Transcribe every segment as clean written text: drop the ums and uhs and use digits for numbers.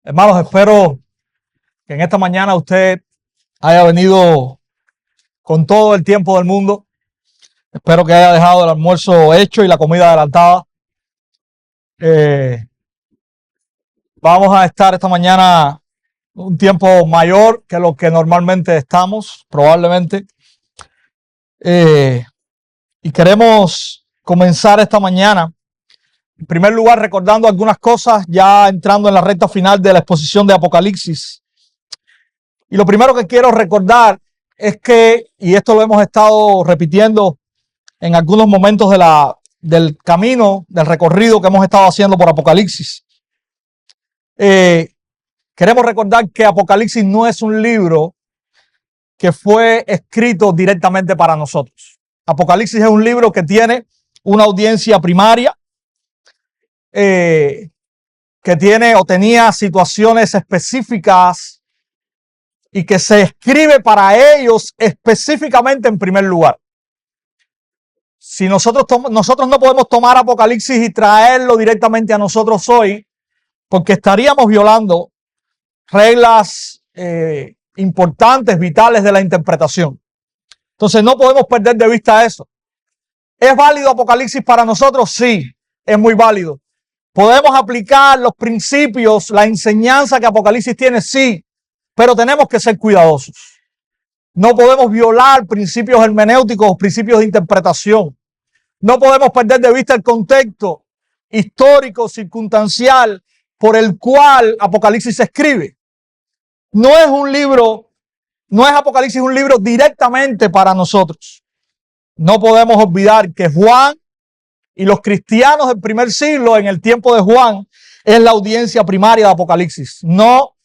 Hermanos, espero que en esta mañana usted haya venido con todo el tiempo del mundo. Espero que haya dejado el almuerzo hecho y la comida adelantada. Vamos a estar esta mañana un tiempo mayor que lo que normalmente estamos, probablemente. Y queremos comenzar esta mañana, en primer lugar, recordando algunas cosas, ya entrando en la recta final de la exposición de Apocalipsis. Y lo primero que quiero recordar es que, y esto lo hemos estado repitiendo en algunos momentos del camino, del recorrido que hemos estado haciendo por Apocalipsis, queremos recordar que Apocalipsis no es un libro que fue escrito directamente para nosotros. Apocalipsis es un libro que tiene una audiencia primaria, que tiene o tenía situaciones específicas y que se escribe para ellos específicamente en primer lugar. Si nosotros no podemos tomar Apocalipsis y traerlo directamente a nosotros hoy, porque estaríamos violando reglas importantes, vitales de la interpretación. Entonces no podemos perder de vista eso. ¿Es válido Apocalipsis para nosotros? Sí, es muy válido. ¿Podemos aplicar los principios, la enseñanza que Apocalipsis tiene? Sí, pero tenemos que ser cuidadosos. No podemos violar principios hermenéuticos, principios de interpretación. No podemos perder de vista el contexto histórico, circunstancial por el cual Apocalipsis se escribe. No es Apocalipsis un libro directamente para nosotros. No podemos olvidar que Juan y los cristianos del primer siglo, en el tiempo de Juan, es la audiencia primaria de Apocalipsis, no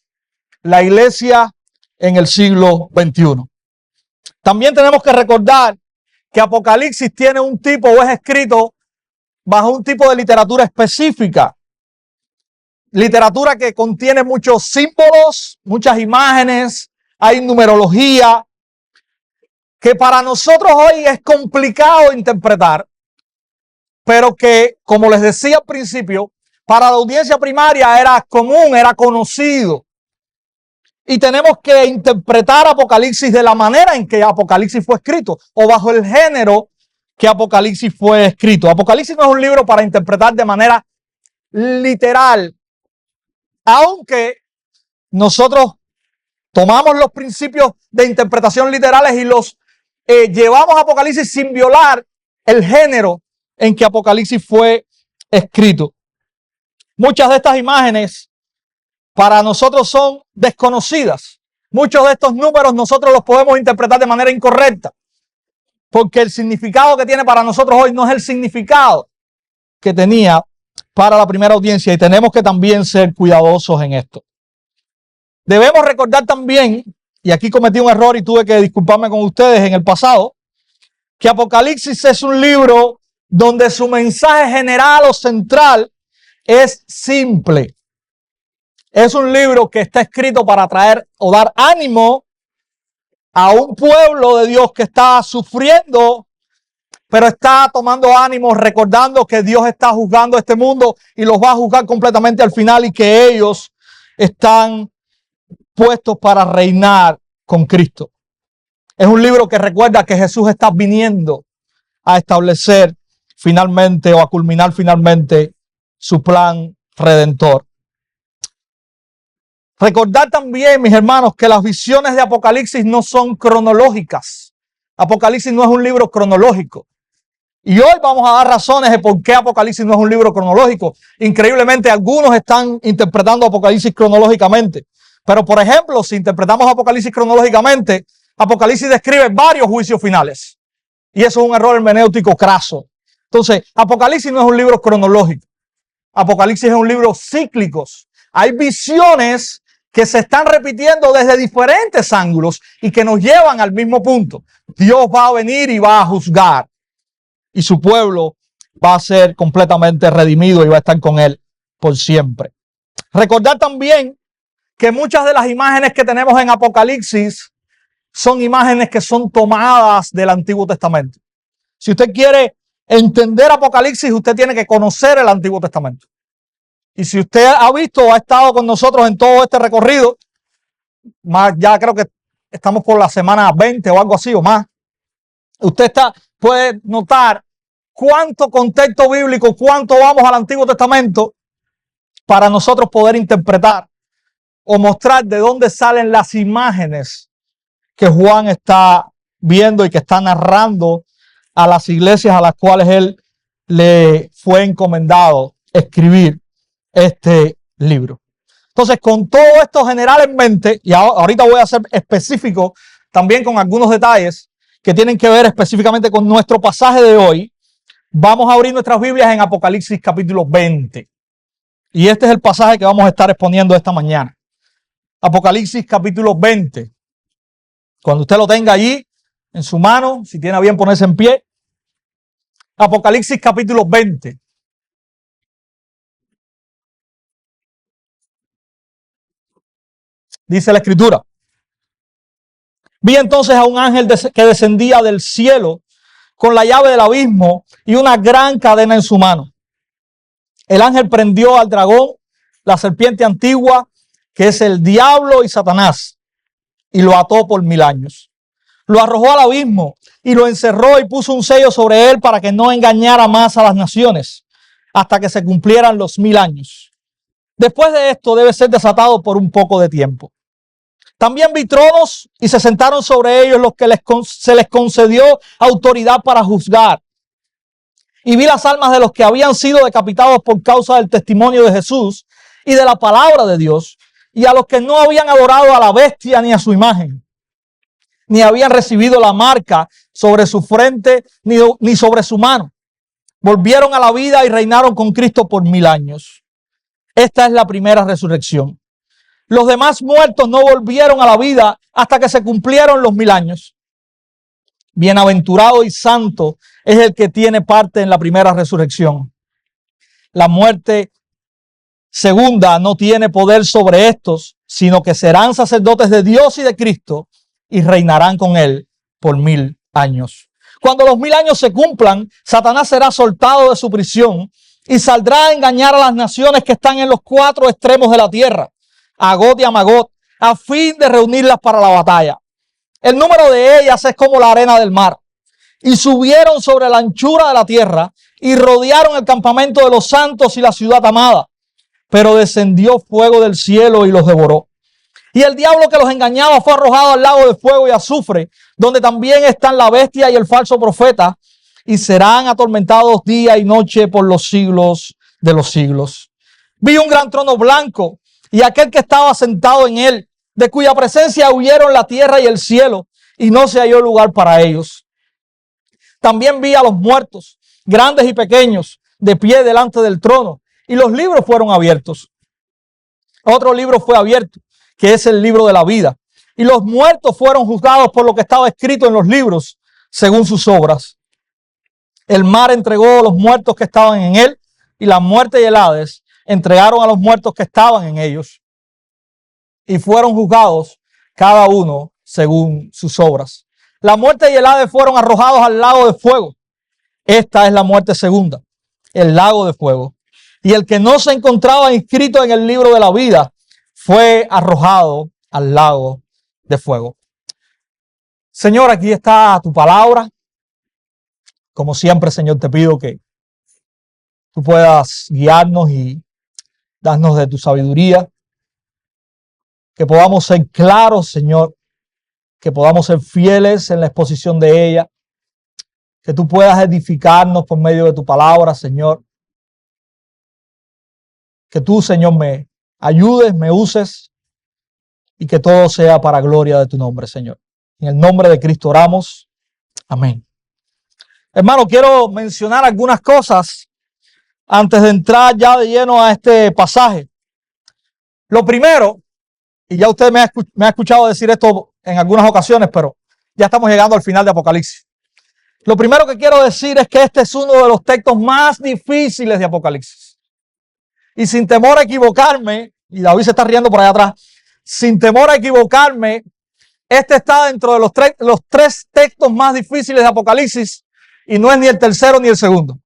la iglesia en el siglo XXI. También tenemos que recordar que Apocalipsis tiene un tipo o es escrito bajo un tipo de literatura específica. Literatura que contiene muchos símbolos, muchas imágenes, hay numerología, que para nosotros hoy es complicado interpretar, pero que, como les decía al principio, para la audiencia primaria era común, era conocido. Y tenemos que interpretar Apocalipsis de la manera en que Apocalipsis fue escrito o bajo el género que Apocalipsis fue escrito. Apocalipsis no es un libro para interpretar de manera literal, aunque nosotros tomamos los principios de interpretación literales y los llevamos a Apocalipsis sin violar el género en que Apocalipsis fue escrito. Muchas de estas imágenes para nosotros son desconocidas. Muchos de estos números nosotros los podemos interpretar de manera incorrecta, porque el significado que tiene para nosotros hoy no es el significado que tenía para la primera audiencia, y tenemos que también ser cuidadosos en esto. Debemos recordar también, y aquí cometí un error y tuve que disculparme con ustedes en el pasado, que Apocalipsis es un libro donde su mensaje general o central es simple. Es un libro que está escrito para traer o dar ánimo a un pueblo de Dios que está sufriendo, pero está tomando ánimo, recordando que Dios está juzgando este mundo y los va a juzgar completamente al final y que ellos están puestos para reinar con Cristo. Es un libro que recuerda que Jesús está viniendo a establecer finalmente o a culminar finalmente su plan redentor. Recordar también, mis hermanos, que las visiones de Apocalipsis no son cronológicas. Apocalipsis no es un libro cronológico. Y hoy vamos a dar razones de por qué Apocalipsis no es un libro cronológico. Increíblemente, algunos están interpretando Apocalipsis cronológicamente. Pero, por ejemplo, si interpretamos Apocalipsis cronológicamente, Apocalipsis describe varios juicios finales. Y eso es un error hermenéutico craso. Entonces, Apocalipsis no es un libro cronológico. Apocalipsis es un libro cíclico. Hay visiones que se están repitiendo desde diferentes ángulos y que nos llevan al mismo punto. Dios va a venir y va a juzgar. Y su pueblo va a ser completamente redimido y va a estar con él por siempre. Recordar también que muchas de las imágenes que tenemos en Apocalipsis son imágenes que son tomadas del Antiguo Testamento. Si usted quiere entender Apocalipsis, usted tiene que conocer el Antiguo Testamento. Y si usted ha visto o ha estado con nosotros en todo este recorrido, ya creo que estamos por la semana 20 o algo así o más, usted puede notar cuánto contexto bíblico, cuánto vamos al Antiguo Testamento para nosotros poder interpretar o mostrar de dónde salen las imágenes que Juan está viendo y que está narrando a las iglesias a las cuales él le fue encomendado escribir este libro. Entonces, con todo esto general en mente, y ahorita voy a ser específico también con algunos detalles que tienen que ver específicamente con nuestro pasaje de hoy, vamos a abrir nuestras Biblias en Apocalipsis capítulo 20. Y este es el pasaje que vamos a estar exponiendo esta mañana. Apocalipsis capítulo 20. Cuando usted lo tenga allí en su mano, si tiene a bien ponerse en pie. Apocalipsis capítulo 20. Dice la Escritura: vi entonces a un ángel que descendía del cielo con la llave del abismo y una gran cadena en su mano. El ángel prendió al dragón, la serpiente antigua, que es el diablo y Satanás, y lo ató por 1000 años. Lo arrojó al abismo y lo encerró y puso un sello sobre él para que no engañara más a las naciones hasta que se cumplieran los 1000 años. Después de esto debe ser desatado por un poco de tiempo. También vi tronos y se sentaron sobre ellos los que se les concedió autoridad para juzgar. Y vi las almas de los que habían sido decapitados por causa del testimonio de Jesús y de la palabra de Dios, y a los que no habían adorado a la bestia ni a su imagen, ni habían recibido la marca sobre su frente ni sobre su mano. Volvieron a la vida y reinaron con Cristo por 1000 años. Esta es la primera resurrección. Los demás muertos no volvieron a la vida hasta que se cumplieron los 1000 años. Bienaventurado y santo es el que tiene parte en la primera resurrección. La muerte segunda no tiene poder sobre estos, sino que serán sacerdotes de Dios y de Cristo y reinarán con él por 1000 años. Cuando los 1000 años se cumplan, Satanás será soltado de su prisión y saldrá a engañar a las naciones que están en los 4 extremos de la tierra, a Gog y a Magog, a fin de reunirlas para la batalla. El número de ellas es como la arena del mar. Y subieron sobre la anchura de la tierra y rodearon el campamento de los santos y la ciudad amada. Pero descendió fuego del cielo y los devoró. Y el diablo que los engañaba fue arrojado al lago de fuego y azufre, donde también están la bestia y el falso profeta, y serán atormentados día y noche por los siglos de los siglos. Vi un gran trono blanco y aquel que estaba sentado en él, de cuya presencia huyeron la tierra y el cielo, y no se halló lugar para ellos. También vi a los muertos, grandes y pequeños, de pie delante del trono, y los libros fueron abiertos. Otro libro fue abierto, que es el libro de la vida, y los muertos fueron juzgados por lo que estaba escrito en los libros, según sus obras. El mar entregó a los muertos que estaban en él, y la muerte y el Hades entregaron a los muertos que estaban en ellos, y fueron juzgados cada uno según sus obras. La muerte y el Hades fueron arrojados al lago de fuego. Esta es la muerte segunda, el lago de fuego. Y el que no se encontraba inscrito en el libro de la vida fue arrojado al lago de fuego. Señor, aquí está tu palabra. Como siempre, Señor, te pido que tú puedas guiarnos y darnos de tu sabiduría. Que podamos ser claros, Señor. Que podamos ser fieles en la exposición de ella. Que tú puedas edificarnos por medio de tu palabra, Señor. Que tú, Señor, me ayudes, me uses y que todo sea para gloria de tu nombre, Señor. En el nombre de Cristo oramos. Amén. Hermano, quiero mencionar algunas cosas antes de entrar ya de lleno a este pasaje. Lo primero, y ya usted me ha escuchado decir esto en algunas ocasiones, pero ya estamos llegando al final de Apocalipsis. Lo primero que quiero decir es que este es uno de los textos más difíciles de Apocalipsis. Y sin temor a equivocarme, y David se está riendo por allá atrás, sin temor a equivocarme, este está dentro de los tres textos más difíciles de Apocalipsis y no es ni el tercero ni el segundo.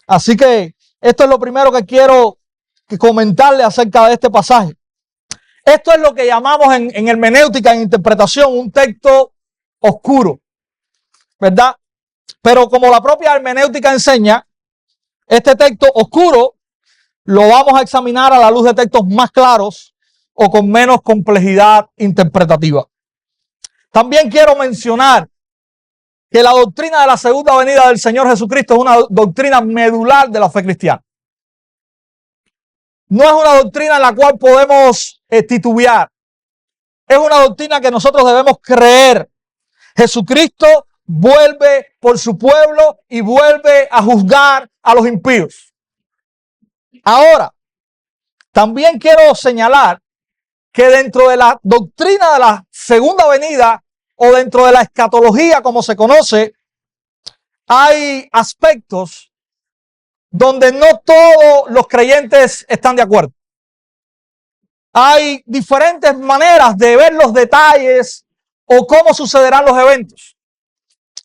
Así que esto es lo primero que quiero que comentarle acerca de este pasaje. Esto es lo que llamamos en hermenéutica, en interpretación, un texto oscuro, ¿verdad? Pero como la propia hermenéutica enseña, este texto oscuro lo vamos a examinar a la luz de textos más claros o con menos complejidad interpretativa. También quiero mencionar que la doctrina de la segunda venida del Señor Jesucristo es una doctrina medular de la fe cristiana. No es una doctrina en la cual podemos titubear. Es una doctrina que nosotros debemos creer. Jesucristo vuelve por su pueblo y vuelve a juzgar a los impíos. Ahora, también quiero señalar que dentro de la doctrina de la segunda venida o dentro de la escatología como se conoce, hay aspectos donde no todos los creyentes están de acuerdo. Hay diferentes maneras de ver los detalles o cómo sucederán los eventos.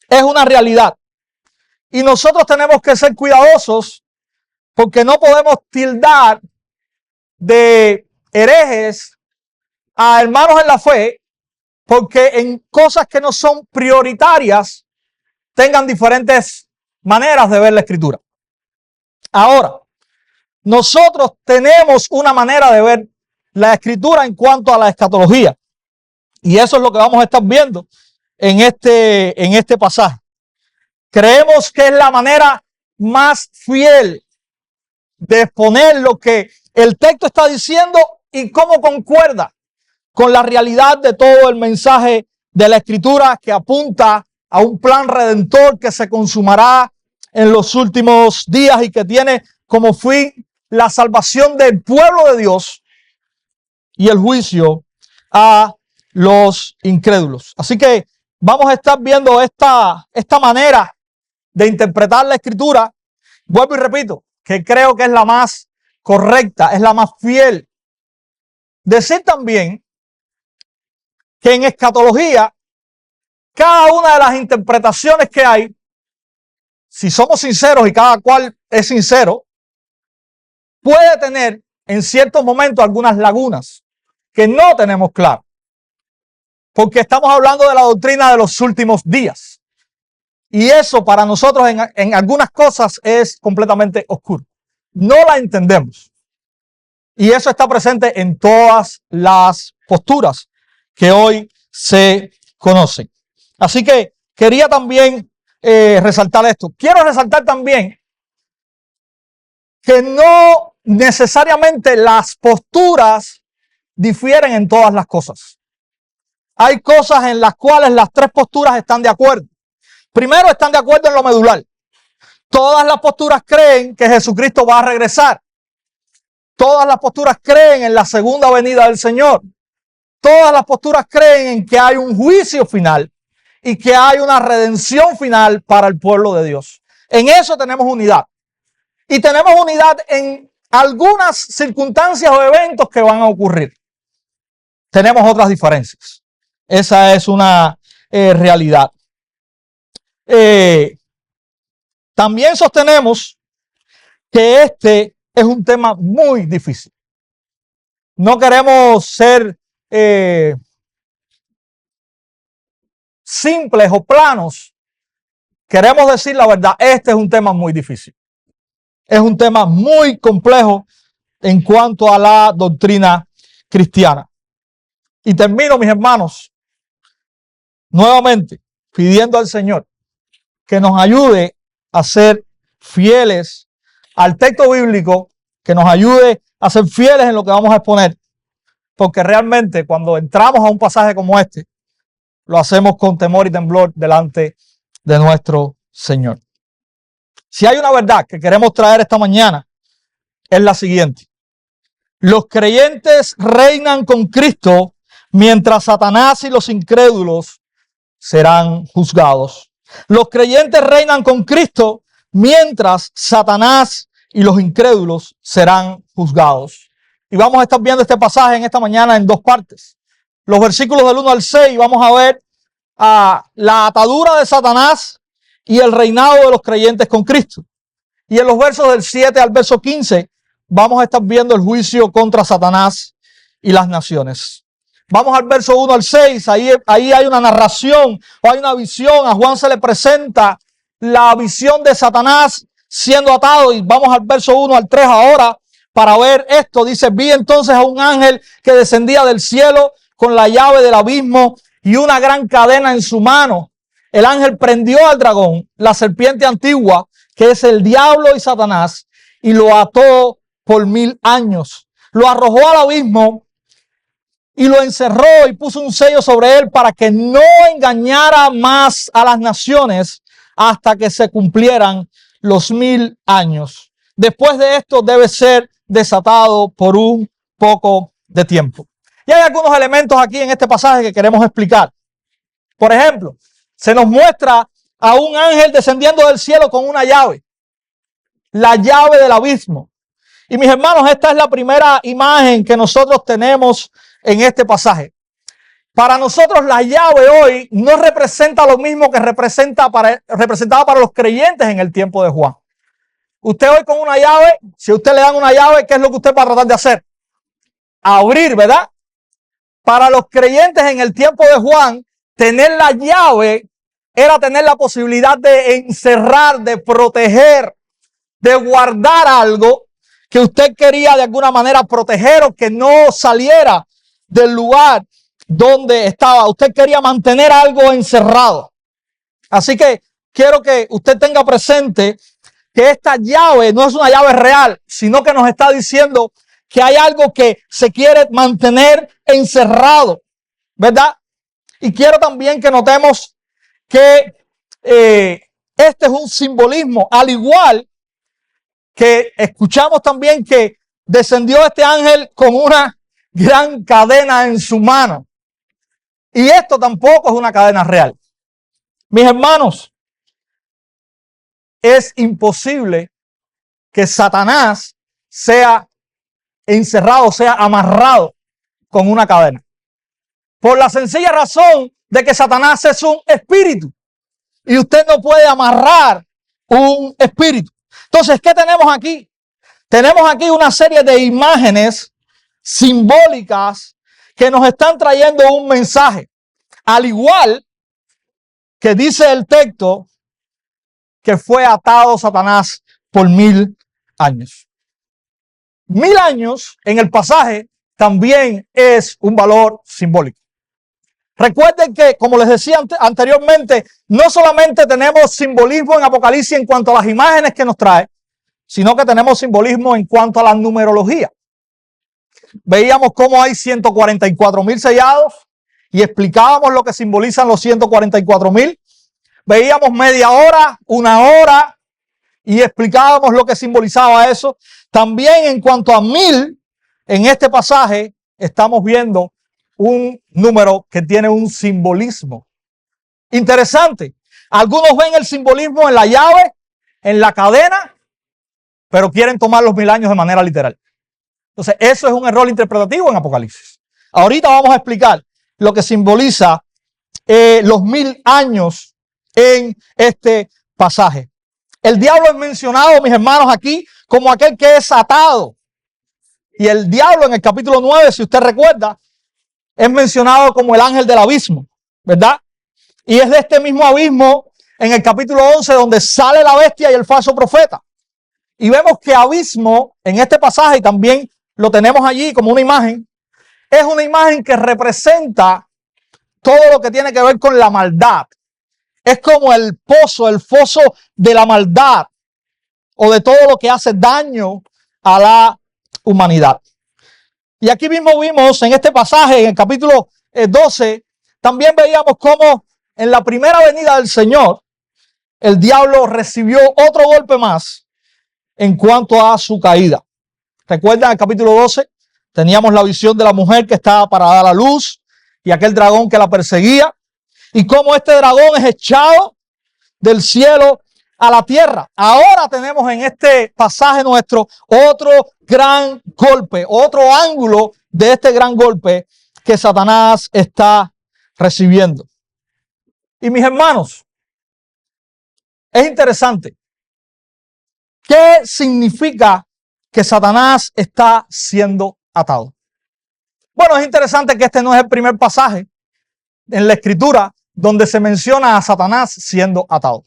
Es una realidad. Y nosotros tenemos que ser cuidadosos porque no podemos tildar de herejes a hermanos en la fe porque en cosas que no son prioritarias tengan diferentes maneras de ver la escritura. Ahora, nosotros tenemos una manera de ver la escritura en cuanto a la escatología. Y eso es lo que vamos a estar viendo en este pasaje. Creemos que es la manera más fiel de exponer lo que el texto está diciendo y cómo concuerda con la realidad de todo el mensaje de la escritura que apunta a un plan redentor que se consumará en los últimos días y que tiene como fin la salvación del pueblo de Dios y el juicio a los incrédulos. Así que vamos a estar viendo esta manera de interpretar la escritura. Vuelvo y repito, que creo que es la más correcta, es la más fiel. Decir también que en escatología, cada una de las interpretaciones que hay, si somos sinceros y cada cual es sincero, puede tener en ciertos momentos algunas lagunas que no tenemos claro. Porque estamos hablando de la doctrina de los últimos días. Y eso para nosotros en algunas cosas es completamente oscuro. No la entendemos. Y eso está presente en todas las posturas que hoy se conocen. Así que quería también resaltar esto. Quiero resaltar también que no necesariamente las posturas difieren en todas las cosas. Hay cosas en las cuales las tres posturas están de acuerdo. Primero, están de acuerdo en lo medular. Todas las posturas creen que Jesucristo va a regresar. Todas las posturas creen en la segunda venida del Señor. Todas las posturas creen en que hay un juicio final y que hay una redención final para el pueblo de Dios. En eso tenemos unidad. Y tenemos unidad en algunas circunstancias o eventos que van a ocurrir. Tenemos otras diferencias. Esa es una realidad. También sostenemos que este es un tema muy difícil. No queremos ser simples o planos. Queremos decir la verdad. Este es un tema muy difícil. Es un tema muy complejo en cuanto a la doctrina cristiana. Y termino, mis hermanos, nuevamente pidiendo al Señor que nos ayude a ser fieles al texto bíblico, que nos ayude a ser fieles en lo que vamos a exponer, porque realmente cuando entramos a un pasaje como este, lo hacemos con temor y temblor delante de nuestro Señor. Si hay una verdad que queremos traer esta mañana, es la siguiente. Los creyentes reinan con Cristo mientras Satanás y los incrédulos serán juzgados. Los creyentes reinan con Cristo mientras Satanás y los incrédulos serán juzgados. Y vamos a estar viendo este pasaje en esta mañana en dos partes. Los versículos del 1 al 6 vamos a ver la atadura de Satanás y el reinado de los creyentes con Cristo. Y en los versos del 7 al verso 15 vamos a estar viendo el juicio contra Satanás y las naciones. Vamos al verso 1 al 6, ahí hay una narración o hay una visión. A Juan se le presenta la visión de Satanás siendo atado, y vamos al verso 1 al 3 ahora para ver esto. Dice: vi entonces a un ángel que descendía del cielo con la llave del abismo y una gran cadena en su mano. El ángel prendió al dragón, la serpiente antigua, que es el diablo y Satanás, y lo ató por 1000 años. Lo arrojó al abismo y lo encerró y puso un sello sobre él para que no engañara más a las naciones hasta que se cumplieran los 1000 años. Después de esto debe ser desatado por un poco de tiempo. Y hay algunos elementos aquí en este pasaje que queremos explicar. Por ejemplo, se nos muestra a un ángel descendiendo del cielo con una llave, la llave del abismo. Y mis hermanos, esta es la primera imagen que nosotros tenemos en este pasaje. Para nosotros la llave hoy no representa lo mismo que representaba para los creyentes en el tiempo de Juan. Usted hoy con una llave, si a usted le dan una llave, ¿qué es lo que usted va a tratar de hacer? Abrir, ¿verdad? Para los creyentes en el tiempo de Juan, tener la llave era tener la posibilidad de encerrar, de proteger, de guardar algo que usted quería de alguna manera proteger o que no saliera del lugar donde estaba. Usted quería mantener algo encerrado. Así que quiero que usted tenga presente que esta llave no es una llave real, sino que nos está diciendo que hay algo que se quiere mantener encerrado, ¿verdad? Y quiero también que notemos que este es un simbolismo, al igual que escuchamos también que descendió este ángel con una gran cadena en su mano. Y esto tampoco es una cadena real. Mis hermanos, es imposible que Satanás sea encerrado, sea amarrado con una cadena. Por la sencilla razón de que Satanás es un espíritu. Y usted no puede amarrar un espíritu. Entonces, ¿qué tenemos aquí? Tenemos aquí una serie de imágenes simbólicas que nos están trayendo un mensaje. Al igual que dice el texto que fue atado Satanás por 1000 años. 1000 años en el pasaje también es un valor simbólico. Recuerden que, como les decía anteriormente, no solamente tenemos simbolismo en Apocalipsis en cuanto a las imágenes que nos trae, sino que tenemos simbolismo en cuanto a la numerología. Veíamos cómo hay 144,000 sellados y explicábamos lo que simbolizan los 144,000. Veíamos media hora, una hora y explicábamos lo que simbolizaba eso. También en cuanto a 1000, en este pasaje estamos viendo un número que tiene un simbolismo interesante. Algunos ven el simbolismo en la llave, en la cadena, pero quieren tomar los 1000 años de manera literal. Entonces, eso es un error interpretativo en Apocalipsis. Ahorita vamos a explicar lo que simboliza los 1000 años en este pasaje. El diablo es mencionado, mis hermanos, aquí como aquel que es atado. Y el diablo en el capítulo 9, si usted recuerda, es mencionado como el ángel del abismo, ¿verdad? Y es de este mismo abismo en el capítulo 11 donde sale la bestia y el falso profeta. Y vemos que abismo en este pasaje, y también lo tenemos allí como una imagen, es una imagen que representa todo lo que tiene que ver con la maldad. Es como el pozo, el foso de la maldad o de todo lo que hace daño a la humanidad. Y aquí mismo vimos en este pasaje, en el capítulo 12, también veíamos cómo en la primera venida del Señor, el diablo recibió otro golpe más en cuanto a su caída. ¿Recuerdan el capítulo 12? Teníamos la visión de la mujer que estaba para dar a luz y aquel dragón que la perseguía. Y cómo este dragón es echado del cielo a la tierra. Ahora tenemos en este pasaje nuestro otro gran golpe, otro ángulo de este gran golpe que Satanás está recibiendo. Y mis hermanos, es interesante. ¿Qué significa que Satanás está siendo atado. Bueno, es interesante que este no es el primer pasaje en la Escritura donde se menciona a Satanás siendo atado.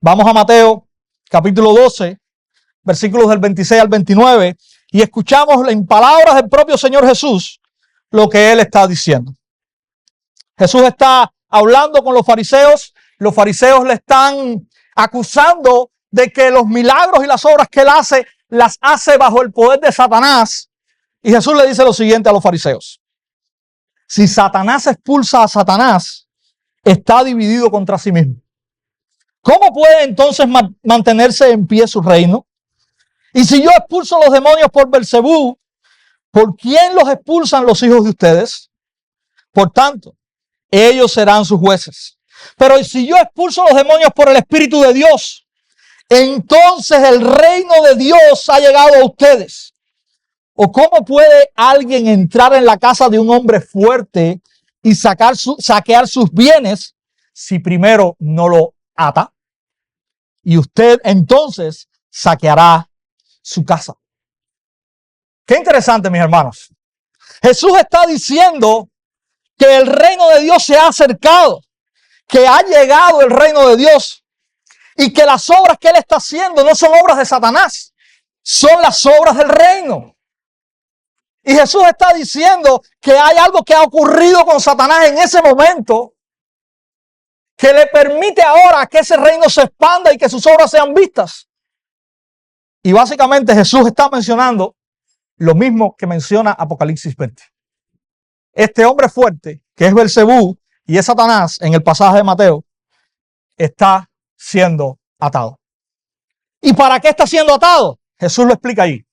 Vamos a Mateo capítulo 12, versículos del 26 al 29, y escuchamos en palabras del propio Señor Jesús lo que Él está diciendo. Jesús está hablando con los fariseos le están acusando de que los milagros y las obras que Él hace, las hace bajo el poder de Satanás. Y Jesús le dice lo siguiente a los fariseos: si Satanás expulsa a Satanás, está dividido contra sí mismo. ¿Cómo puede entonces mantenerse en pie su reino? Y si yo expulso los demonios por Belcebú, ¿por quién los expulsan los hijos de ustedes? Por tanto, ellos serán sus jueces. Pero si yo expulso los demonios por el Espíritu de Dios, entonces el reino de Dios ha llegado a ustedes. ¿O cómo puede alguien entrar en la casa de un hombre fuerte y saquear sus bienes si primero no lo ata? Y usted entonces saqueará su casa. Qué interesante, mis hermanos. Jesús está diciendo que el reino de Dios se ha acercado, que ha llegado el reino de Dios y que las obras que Él está haciendo no son obras de Satanás, son las obras del reino. Y Jesús está diciendo que hay algo que ha ocurrido con Satanás en ese momento que le permite ahora que ese reino se expanda y que sus obras sean vistas. Y básicamente Jesús está mencionando lo mismo que menciona Apocalipsis 20. Este hombre fuerte, que es Belcebú y es Satanás en el pasaje de Mateo, está siendo atado. ¿Y para qué está siendo atado? Jesús lo explica ahí.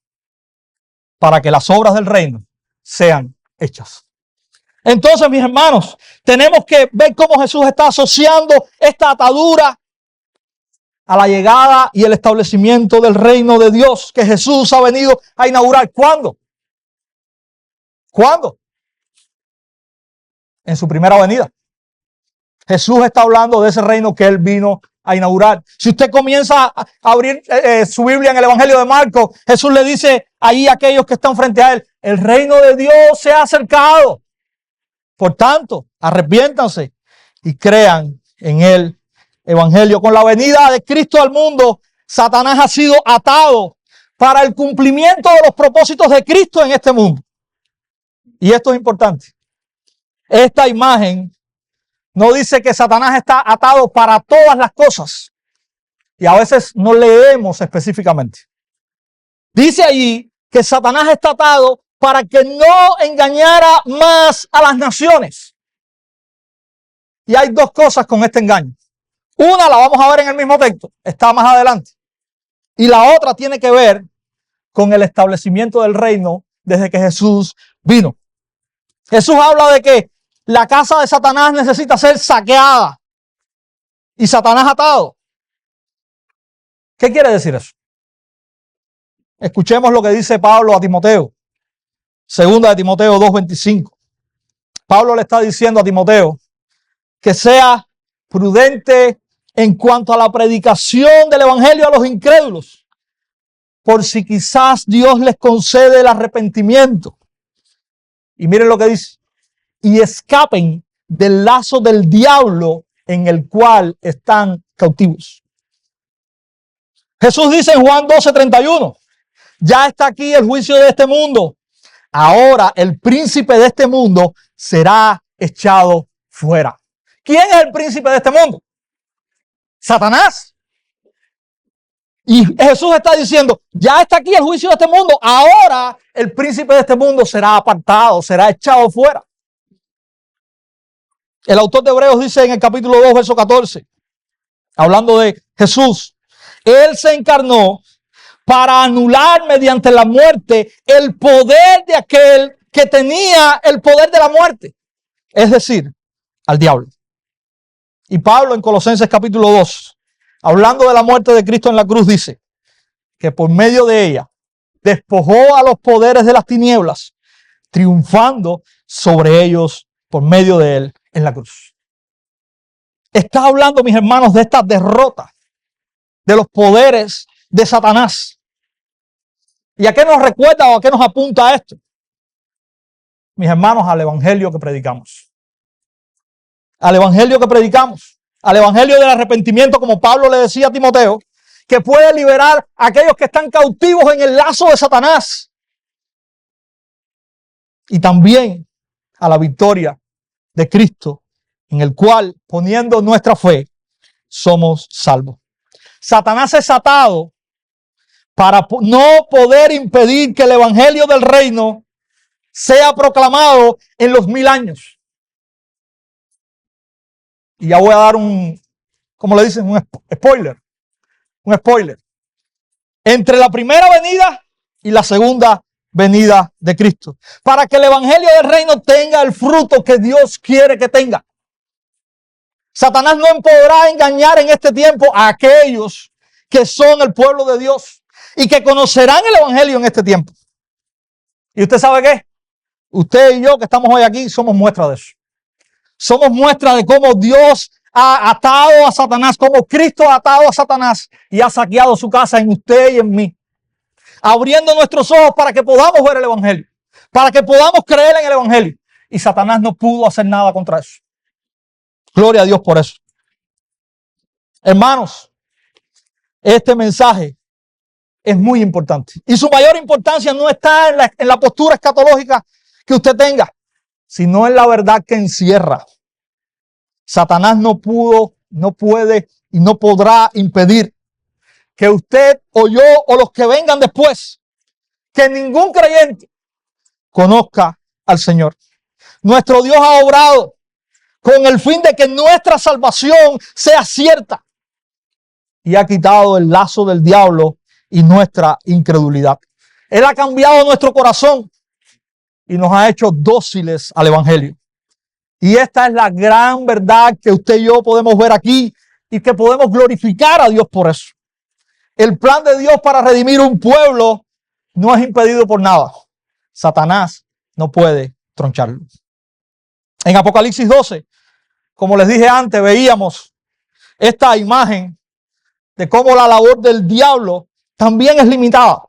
Para que las obras del reino sean hechas. Entonces, mis hermanos, tenemos que ver cómo Jesús está asociando esta atadura a la llegada y el establecimiento del reino de Dios que Jesús ha venido a inaugurar. ¿Cuándo? ¿Cuándo? En su primera venida. Jesús está hablando de ese reino que Él vino a inaugurar. Si usted comienza a abrir su Biblia en el Evangelio de Marcos, Jesús le dice ahí a aquellos que están frente a Él: el reino de Dios se ha acercado. Por tanto, arrepiéntanse y crean en el Evangelio. Con la venida de Cristo al mundo, Satanás ha sido atado para el cumplimiento de los propósitos de Cristo en este mundo. Y esto es importante. Esta imagen no dice que Satanás está atado para todas las cosas. Y a veces no leemos específicamente. Dice allí que Satanás está atado para que no engañara más a las naciones. Y hay dos cosas con este engaño. Una la vamos a ver en el mismo texto, está más adelante. Y la otra tiene que ver con el establecimiento del reino desde que Jesús vino. Jesús habla de que la casa de Satanás necesita ser saqueada y Satanás atado. ¿Qué quiere decir eso? Escuchemos lo que dice Pablo a Timoteo. Segunda de Timoteo 2:25. Pablo le está diciendo a Timoteo que sea prudente en cuanto a la predicación del evangelio a los incrédulos, por si quizás Dios les concede el arrepentimiento. Y miren lo que dice: y escapen del lazo del diablo en el cual están cautivos. Jesús dice en Juan 12:31, ya está aquí el juicio de este mundo. Ahora el príncipe de este mundo será echado fuera. ¿Quién es el príncipe de este mundo? Satanás. Y Jesús está diciendo, ya está aquí el juicio de este mundo. Ahora el príncipe de este mundo será apartado, será echado fuera. El autor de Hebreos dice en el capítulo 2, verso 14, hablando de Jesús: Él se encarnó para anular mediante la muerte el poder de aquel que tenía el poder de la muerte, es decir, al diablo. Y Pablo en Colosenses capítulo 2, hablando de la muerte de Cristo en la cruz, dice que por medio de ella despojó a los poderes de las tinieblas, triunfando sobre ellos por medio de él en la cruz. Está hablando, mis hermanos, de esta derrota de los poderes de Satanás. ¿Y a qué nos recuerda o a qué nos apunta esto? Mis hermanos, al evangelio que predicamos. Al evangelio que predicamos. Al evangelio del arrepentimiento, como Pablo le decía a Timoteo, que puede liberar a aquellos que están cautivos en el lazo de Satanás. Y también a la victoria de Cristo, en el cual, poniendo nuestra fe, somos salvos. Satanás es atado para no poder impedir que el evangelio del reino sea proclamado en los 1000 años. Y ya voy a dar como le dicen, un spoiler. Un spoiler. Entre la primera venida y la segunda venida de Cristo. Para que el evangelio del reino tenga el fruto que Dios quiere que tenga. Satanás no podrá engañar en este tiempo a aquellos que son el pueblo de Dios y que conocerán el evangelio en este tiempo. ¿Y usted sabe qué? Usted y yo que estamos hoy aquí somos muestra de eso. Somos muestra de cómo Dios ha atado a Satanás, cómo Cristo ha atado a Satanás y ha saqueado su casa en usted y en mí. Abriendo nuestros ojos para que podamos ver el evangelio, para que podamos creer en el evangelio. Y Satanás no pudo hacer nada contra eso. Gloria a Dios por eso. Hermanos, este mensaje es muy importante. Y su mayor importancia no está en la postura escatológica que usted tenga, sino en la verdad que encierra. Satanás no puede y no podrá impedir que usted o yo o los que vengan después, que ningún creyente conozca al Señor. Nuestro Dios ha obrado con el fin de que nuestra salvación sea cierta y ha quitado el lazo del diablo y nuestra incredulidad. Él ha cambiado nuestro corazón y nos ha hecho dóciles al evangelio. Y esta es la gran verdad que usted y yo podemos ver aquí y que podemos glorificar a Dios por eso. El plan de Dios para redimir un pueblo no es impedido por nada. Satanás no puede troncharlo. En Apocalipsis 12, como les dije antes, veíamos esta imagen de cómo la labor del diablo también es limitada.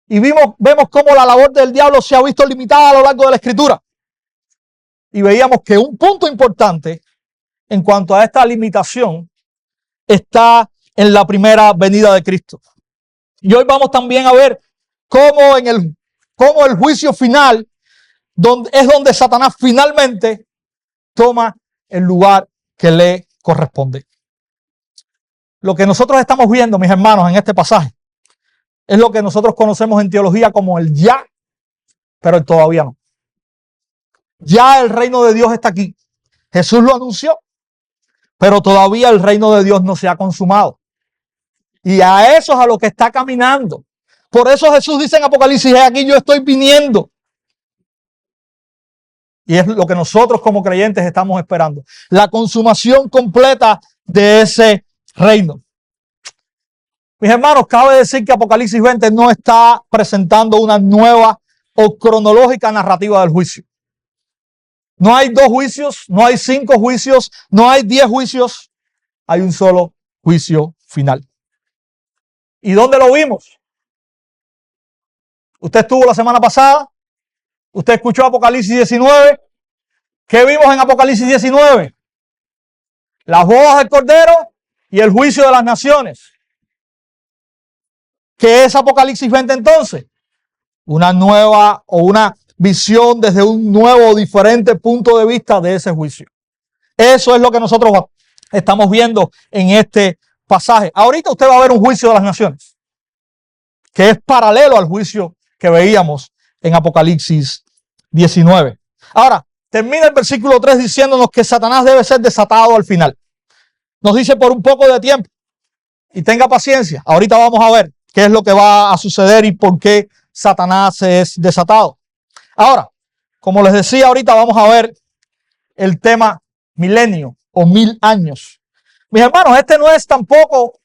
Y vemos cómo la labor del diablo se ha visto limitada a lo largo de la Escritura. Y veíamos que un punto importante en cuanto a esta limitación está en la primera venida de Cristo. Y hoy vamos también a ver cómo el juicio final es donde Satanás finalmente toma el lugar que le corresponde. Lo que nosotros estamos viendo, mis hermanos, en este pasaje es lo que nosotros conocemos en teología como el ya, pero el todavía no. Ya el reino de Dios está aquí. Jesús lo anunció, pero todavía el reino de Dios no se ha consumado. Y a eso es a lo que está caminando. Por eso Jesús dice en Apocalipsis, aquí yo estoy viniendo. Y es lo que nosotros como creyentes estamos esperando. La consumación completa de ese reino. Mis hermanos, cabe decir que Apocalipsis 20 no está presentando una nueva o cronológica narrativa del juicio. No hay 2 juicios, no hay 5 juicios, no hay 10 juicios. Hay un solo juicio final. ¿Y dónde lo vimos? Usted estuvo la semana pasada. Usted escuchó Apocalipsis 19. ¿Qué vimos en Apocalipsis 19? Las bodas del Cordero y el juicio de las naciones. ¿Qué es Apocalipsis 20 entonces? Una nueva o una visión desde un nuevo, diferente punto de vista de ese juicio. Eso es lo que nosotros estamos viendo en este pasaje. Ahorita usted va a ver un juicio de las naciones, que es paralelo al juicio que veíamos en Apocalipsis 19. Ahora, termina el versículo 3 diciéndonos que Satanás debe ser desatado al final. Nos dice por un poco de tiempo. Y tenga paciencia. Ahorita vamos a ver qué es lo que va a suceder y por qué Satanás es desatado. Ahora, como les decía ahorita, vamos a ver el tema milenio o 1000 años. Mis hermanos, este no es tampoco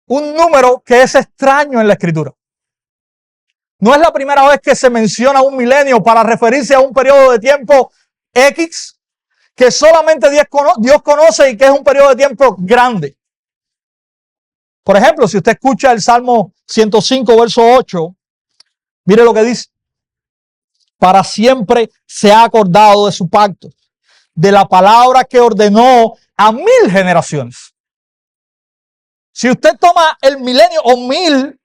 un número que es extraño en la Escritura. No es la primera vez que se menciona un milenio para referirse a un periodo de tiempo X que solamente Dios conoce y que es un periodo de tiempo grande. Por ejemplo, si usted escucha el Salmo 105, verso 8, mire lo que dice. Para siempre se ha acordado de su pacto, de la palabra que ordenó a 1000 generaciones. Si usted toma el milenio o 1000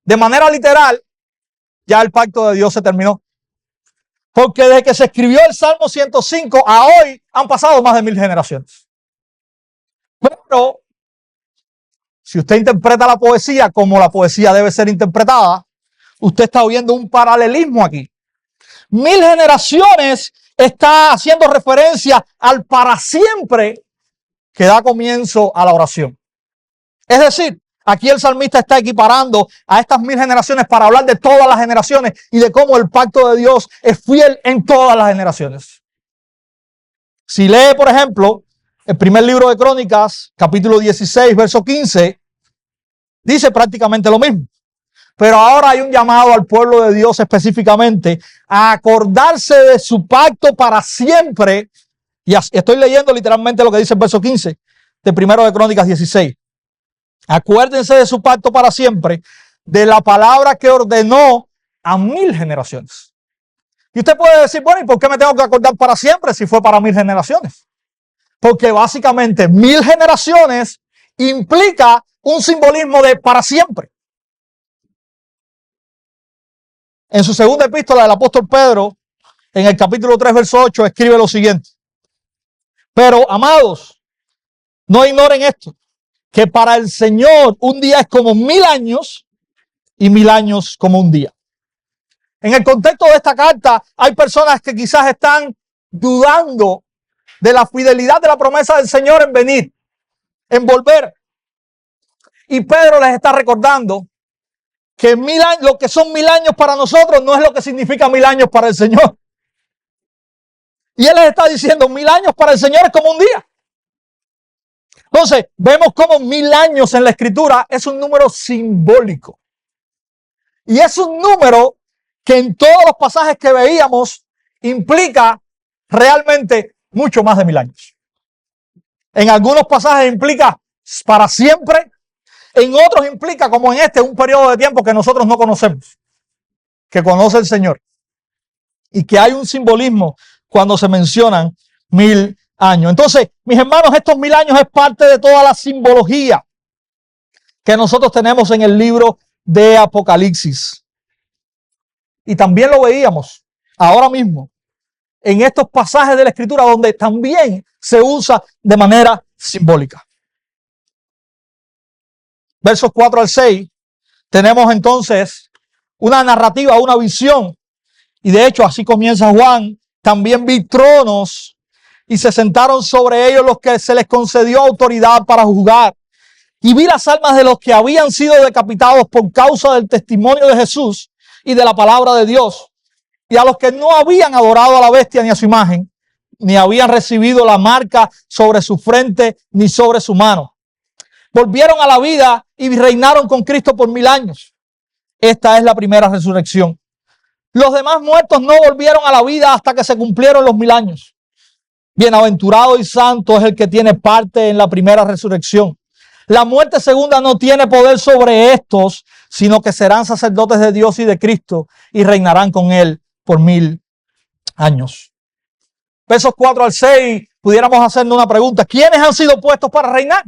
de manera literal, ya el pacto de Dios se terminó. Porque desde que se escribió el Salmo 105 a hoy han pasado más de 1000 generaciones. Pero si usted interpreta la poesía como la poesía debe ser interpretada, usted está viendo un paralelismo aquí. 1000 generaciones está haciendo referencia al para siempre que da comienzo a la oración. Es decir, aquí el salmista está equiparando a estas 1000 generaciones para hablar de todas las generaciones y de cómo el pacto de Dios es fiel en todas las generaciones. Si lee, por ejemplo, el primer libro de Crónicas, capítulo 16, verso 15, dice prácticamente lo mismo. Pero ahora hay un llamado al pueblo de Dios específicamente a acordarse de su pacto para siempre. Y estoy leyendo literalmente lo que dice el verso 15 de primero de Crónicas 16. Acuérdense de su pacto para siempre, de la palabra que ordenó a 1000 generaciones. Y usted puede decir, bueno, ¿y por qué me tengo que acordar para siempre si fue para 1000 generaciones? Porque básicamente 1000 generaciones implica un simbolismo de para siempre. En su segunda epístola del apóstol Pedro, en el capítulo 3, verso 8, escribe lo siguiente. Pero, amados, no ignoren esto, que para el Señor un día es como 1000 años y 1000 años como un día. En el contexto de esta carta hay personas que quizás están dudando de la fidelidad de la promesa del Señor en venir, en volver. Y Pedro les está recordando que 1000 años, lo que son 1000 años para nosotros no es lo que significa 1000 años para el Señor. Y él les está diciendo 1000 años para el Señor es como un día. Entonces, vemos cómo 1000 años en la Escritura es un número simbólico. Y es un número que en todos los pasajes que veíamos implica realmente mucho más de 1000 años. En algunos pasajes implica para siempre. En otros implica, como en este, un periodo de tiempo que nosotros no conocemos, que conoce el Señor. Y que hay un simbolismo cuando se mencionan 1000 años. Entonces, mis hermanos, estos 1000 años es parte de toda la simbología que nosotros tenemos en el libro de Apocalipsis. Y también lo veíamos ahora mismo en estos pasajes de la Escritura donde también se usa de manera simbólica. Versos 4 al 6, tenemos entonces una narrativa, una visión. Y de hecho, así comienza Juan. También vi tronos y se sentaron sobre ellos los que se les concedió autoridad para juzgar. Y vi las almas de los que habían sido decapitados por causa del testimonio de Jesús y de la palabra de Dios. Y a los que no habían adorado a la bestia ni a su imagen, ni habían recibido la marca sobre su frente ni sobre su mano. Volvieron a la vida y reinaron con Cristo por 1000 años. Esta es la primera resurrección. Los demás muertos no volvieron a la vida hasta que se cumplieron los 1000 años. Bienaventurado y santo es el que tiene parte en la primera resurrección. La muerte segunda no tiene poder sobre estos, sino que serán sacerdotes de Dios y de Cristo y reinarán con él por 1000 años. Versos 4 al 6, pudiéramos hacernos una pregunta. ¿Quiénes han sido puestos para reinar?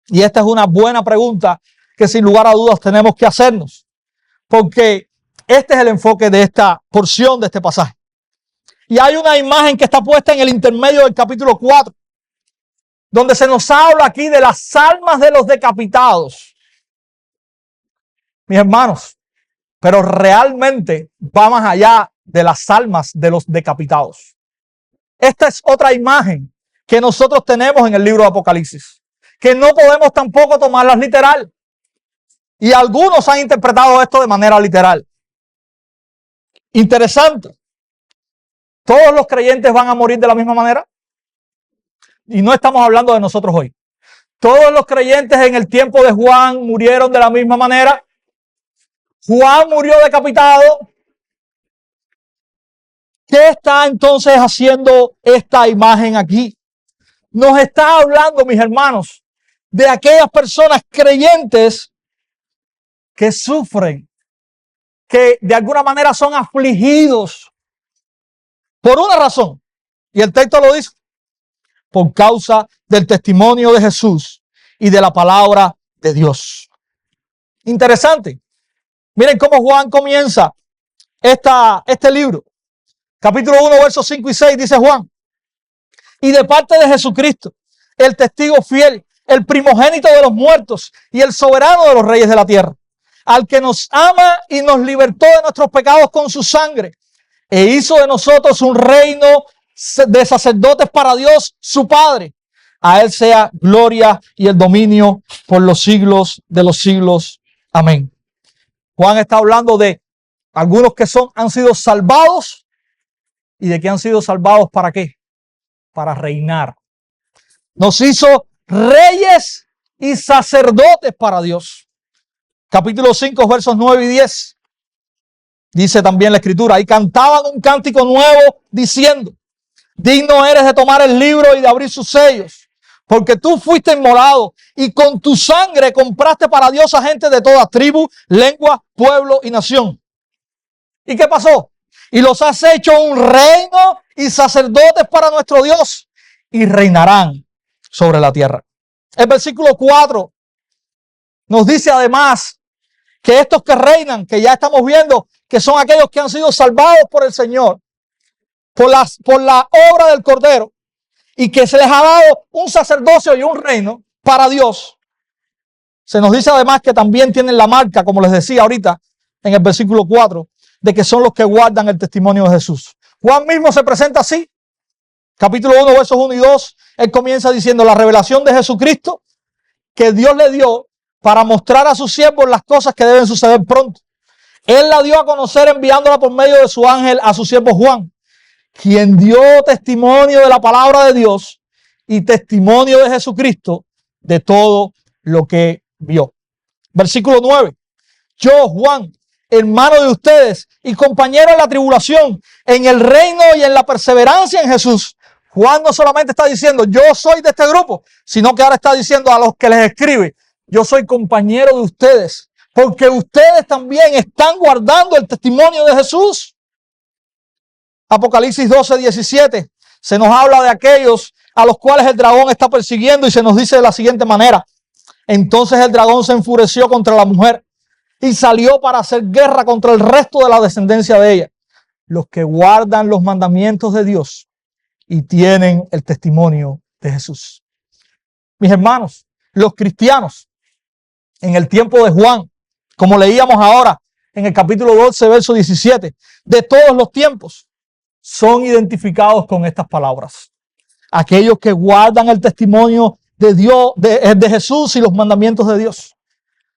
Y esta es una buena pregunta que sin lugar a dudas tenemos que hacernos. Porque este es el enfoque de esta porción de este pasaje. Y hay una imagen que está puesta en el intermedio del capítulo 4, donde se nos habla aquí de las almas de los decapitados. Mis hermanos, pero realmente va más allá de las almas de los decapitados. Esta es otra imagen que nosotros tenemos en el libro de Apocalipsis, que no podemos tampoco tomarlas literal. Y algunos han interpretado esto de manera literal. Interesante. ¿Todos los creyentes van a morir de la misma manera? Y no estamos hablando de nosotros hoy. ¿Todos los creyentes en el tiempo de Juan murieron de la misma manera? Juan murió decapitado. ¿Qué está entonces haciendo esta imagen aquí? Nos está hablando, mis hermanos, de aquellas personas creyentes que sufren, que de alguna manera son afligidos por una razón. Y el texto lo dice, por causa del testimonio de Jesús y de la palabra de Dios. Interesante. Miren cómo Juan comienza este libro. Capítulo 1, versos 5 y 6, dice Juan: y de parte de Jesucristo, el testigo fiel, el primogénito de los muertos y el soberano de los reyes de la tierra, al que nos ama y nos libertó de nuestros pecados con su sangre, e hizo de nosotros un reino de sacerdotes para Dios su Padre. A él sea gloria y el dominio por los siglos de los siglos. Amén. Juan está hablando de algunos que han sido salvados. ¿Y de qué han sido salvados? ¿Para qué? Para reinar. Nos hizo reyes y sacerdotes para Dios. Capítulo 5, versos 9 y 10. Dice también la escritura: y cantaban un cántico nuevo diciendo: digno eres de tomar el libro y de abrir sus sellos, porque tú fuiste inmolado y con tu sangre compraste para Dios a gente de toda tribu, lengua, pueblo y nación. ¿Y qué pasó? Y los has hecho un reino y sacerdotes para nuestro Dios, y reinarán sobre la tierra. El versículo 4 nos dice además que estos que reinan, que ya estamos viendo que son aquellos que han sido salvados por el Señor, por la obra del Cordero, y que se les ha dado un sacerdocio y un reino para Dios. Se nos dice además que también tienen la marca, como les decía ahorita en el versículo 4, de que son los que guardan el testimonio de Jesús. Juan mismo se presenta así. Capítulo 1, versos 1 y 2, él comienza diciendo: la revelación de Jesucristo que Dios le dio para mostrar a sus siervos las cosas que deben suceder pronto. Él la dio a conocer enviándola por medio de su ángel a su siervo Juan, quien dio testimonio de la palabra de Dios y testimonio de Jesucristo de todo lo que vio. Versículo 9. Yo, Juan, hermano de ustedes y compañero en la tribulación, en el reino y en la perseverancia en Jesús. Juan no solamente está diciendo yo soy de este grupo, sino que ahora está diciendo a los que les escribe: yo soy compañero de ustedes, porque ustedes también están guardando el testimonio de Jesús. Apocalipsis 12, 17, se nos habla de aquellos a los cuales el dragón está persiguiendo y se nos dice de la siguiente manera: entonces el dragón se enfureció contra la mujer y salió para hacer guerra contra el resto de la descendencia de ella, los que guardan los mandamientos de Dios y tienen el testimonio de Jesús. Mis hermanos, los cristianos en el tiempo de Juan, como leíamos ahora en el capítulo 12, verso 17, de todos los tiempos, son identificados con estas palabras. Aquellos que guardan el testimonio de Dios, de Jesús y los mandamientos de Dios.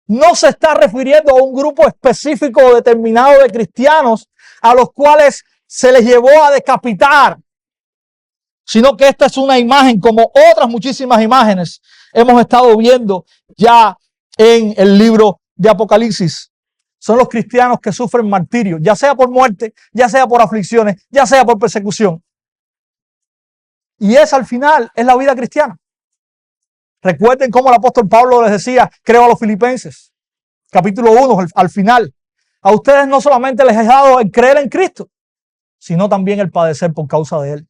No se está refiriendo a un grupo específico o determinado de cristianos a los cuales se les llevó a decapitar, sino que esta es una imagen, como otras muchísimas imágenes hemos estado viendo ya en el libro de Apocalipsis. Son los cristianos que sufren martirio, ya sea por muerte, ya sea por aflicciones, ya sea por persecución. Y esa al final es la vida cristiana. Recuerden cómo el apóstol Pablo les decía, creo a los filipenses, capítulo 1, al final: a ustedes no solamente les he dado el creer en Cristo, sino también el padecer por causa de Él.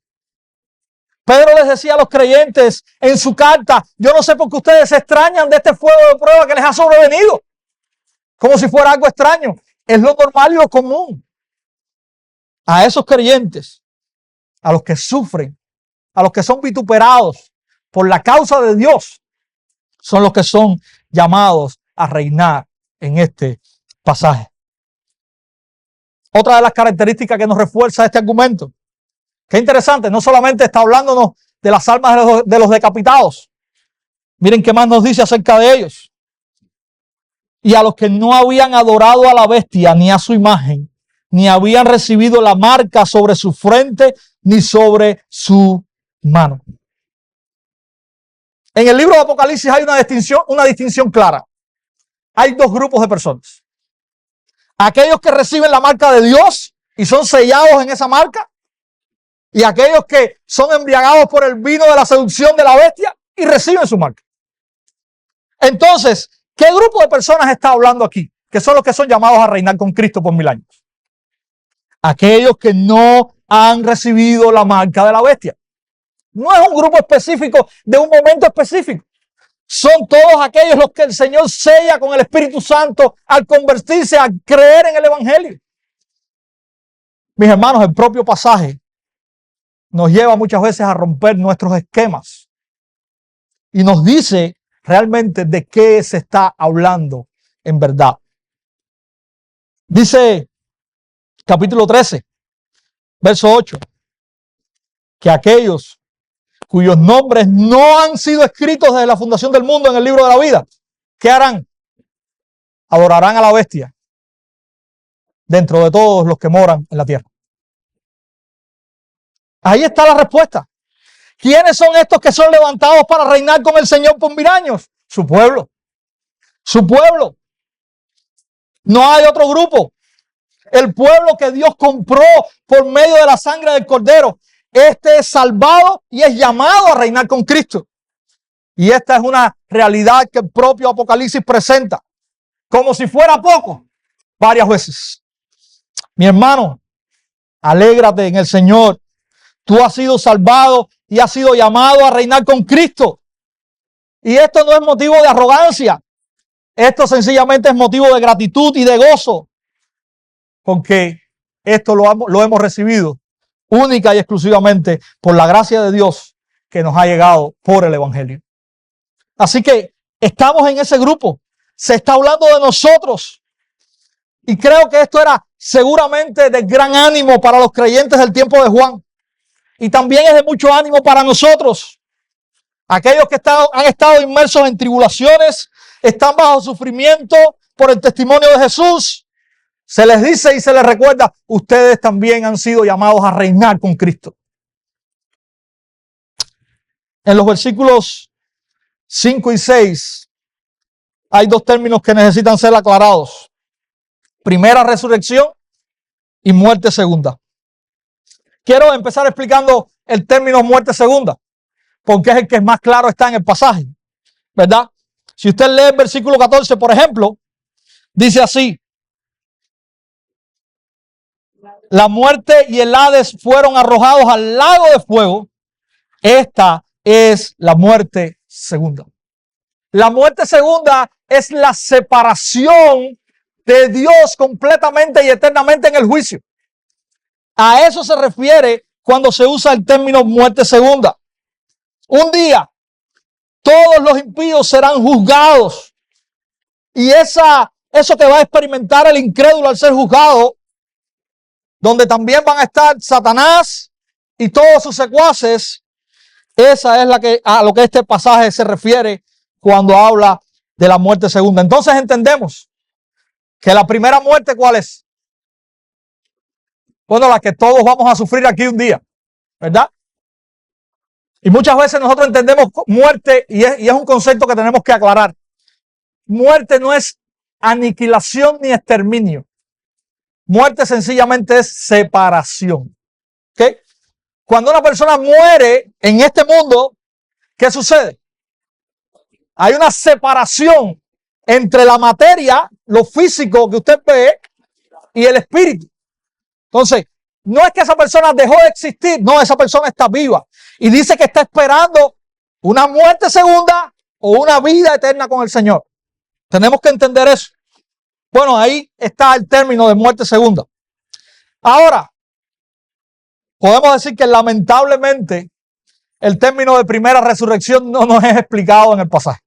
Pedro les decía a los creyentes en su carta: yo no sé por qué ustedes se extrañan de este fuego de prueba que les ha sobrevenido, como si fuera algo extraño. Es lo normal y lo común. A esos creyentes, a los que sufren, a los que son vituperados por la causa de Dios, son los que son llamados a reinar en este pasaje. Otra de las características que nos refuerza este argumento, qué interesante, no solamente está hablándonos de las almas de los decapitados. Miren qué más nos dice acerca de ellos. Y a los que no habían adorado a la bestia ni a su imagen, ni habían recibido la marca sobre su frente ni sobre su mano. En el libro de Apocalipsis hay una distinción clara. Hay dos grupos de personas: aquellos que reciben la marca de Dios y son sellados en esa marca, y aquellos que son embriagados por el vino de la seducción de la bestia y reciben su marca. Entonces, ¿qué grupo de personas está hablando aquí? Que son los que son llamados a reinar con Cristo por 1000 años. Aquellos que no han recibido la marca de la bestia. No es un grupo específico de un momento específico. Son todos aquellos los que el Señor sella con el Espíritu Santo al convertirse, a creer en el Evangelio. Mis hermanos, el propio pasaje nos lleva muchas veces a romper nuestros esquemas y nos dice realmente de qué se está hablando en verdad. Dice capítulo 13, verso 8, que aquellos cuyos nombres no han sido escritos desde la fundación del mundo en el libro de la vida, ¿qué harán? Adorarán a la bestia dentro de todos los que moran en la tierra. Ahí está la respuesta. ¿Quiénes son estos que son levantados para reinar con el Señor por 1000 años? Su pueblo. Su pueblo. No hay otro grupo. El pueblo que Dios compró por medio de la sangre del Cordero. Este es salvado y es llamado a reinar con Cristo. Y esta es una realidad que el propio Apocalipsis presenta. Como si fuera poco, varias veces. Mi hermano, alégrate en el Señor. Tú has sido salvado y has sido llamado a reinar con Cristo. Y esto no es motivo de arrogancia. Esto sencillamente es motivo de gratitud y de gozo. Porque esto lo hemos recibido única y exclusivamente por la gracia de Dios que nos ha llegado por el Evangelio. Así que estamos en ese grupo. Se está hablando de nosotros. Y creo que esto era seguramente de gran ánimo para los creyentes del tiempo de Juan. Y también es de mucho ánimo para nosotros. Aquellos que han estado inmersos en tribulaciones, están bajo sufrimiento por el testimonio de Jesús. Se les dice y se les recuerda, ustedes también han sido llamados a reinar con Cristo. En los versículos 5 y 6 hay dos términos que necesitan ser aclarados. Primera resurrección y muerte segunda. Quiero empezar explicando el término muerte segunda, porque es el que más claro está en el pasaje, ¿verdad? Si usted lee el versículo 14, por ejemplo, dice así: la muerte y el Hades fueron arrojados al lago de fuego. Esta es la muerte segunda. La muerte segunda es la separación de Dios completamente y eternamente en el juicio. A eso se refiere cuando se usa el término muerte segunda. Un día, todos los impíos serán juzgados. Y eso que va a experimentar el incrédulo al ser juzgado, donde también van a estar Satanás y todos sus secuaces, esa es a lo que este pasaje se refiere cuando habla de la muerte segunda. Entonces entendemos que la primera muerte, ¿cuál es? Bueno, la que todos vamos a sufrir aquí un día, ¿verdad? Y muchas veces nosotros entendemos muerte y es un concepto que tenemos que aclarar. Muerte no es aniquilación ni exterminio. Muerte sencillamente es separación. ¿Okay? Cuando una persona muere en este mundo, ¿qué sucede? Hay una separación entre la materia, lo físico que usted ve, y el espíritu. Entonces, no es que esa persona dejó de existir, no, esa persona está viva y dice que está esperando una muerte segunda o una vida eterna con el Señor. Tenemos que entender eso. Bueno, ahí está el término de muerte segunda. Ahora, podemos decir que lamentablemente el término de primera resurrección no nos es explicado en el pasaje.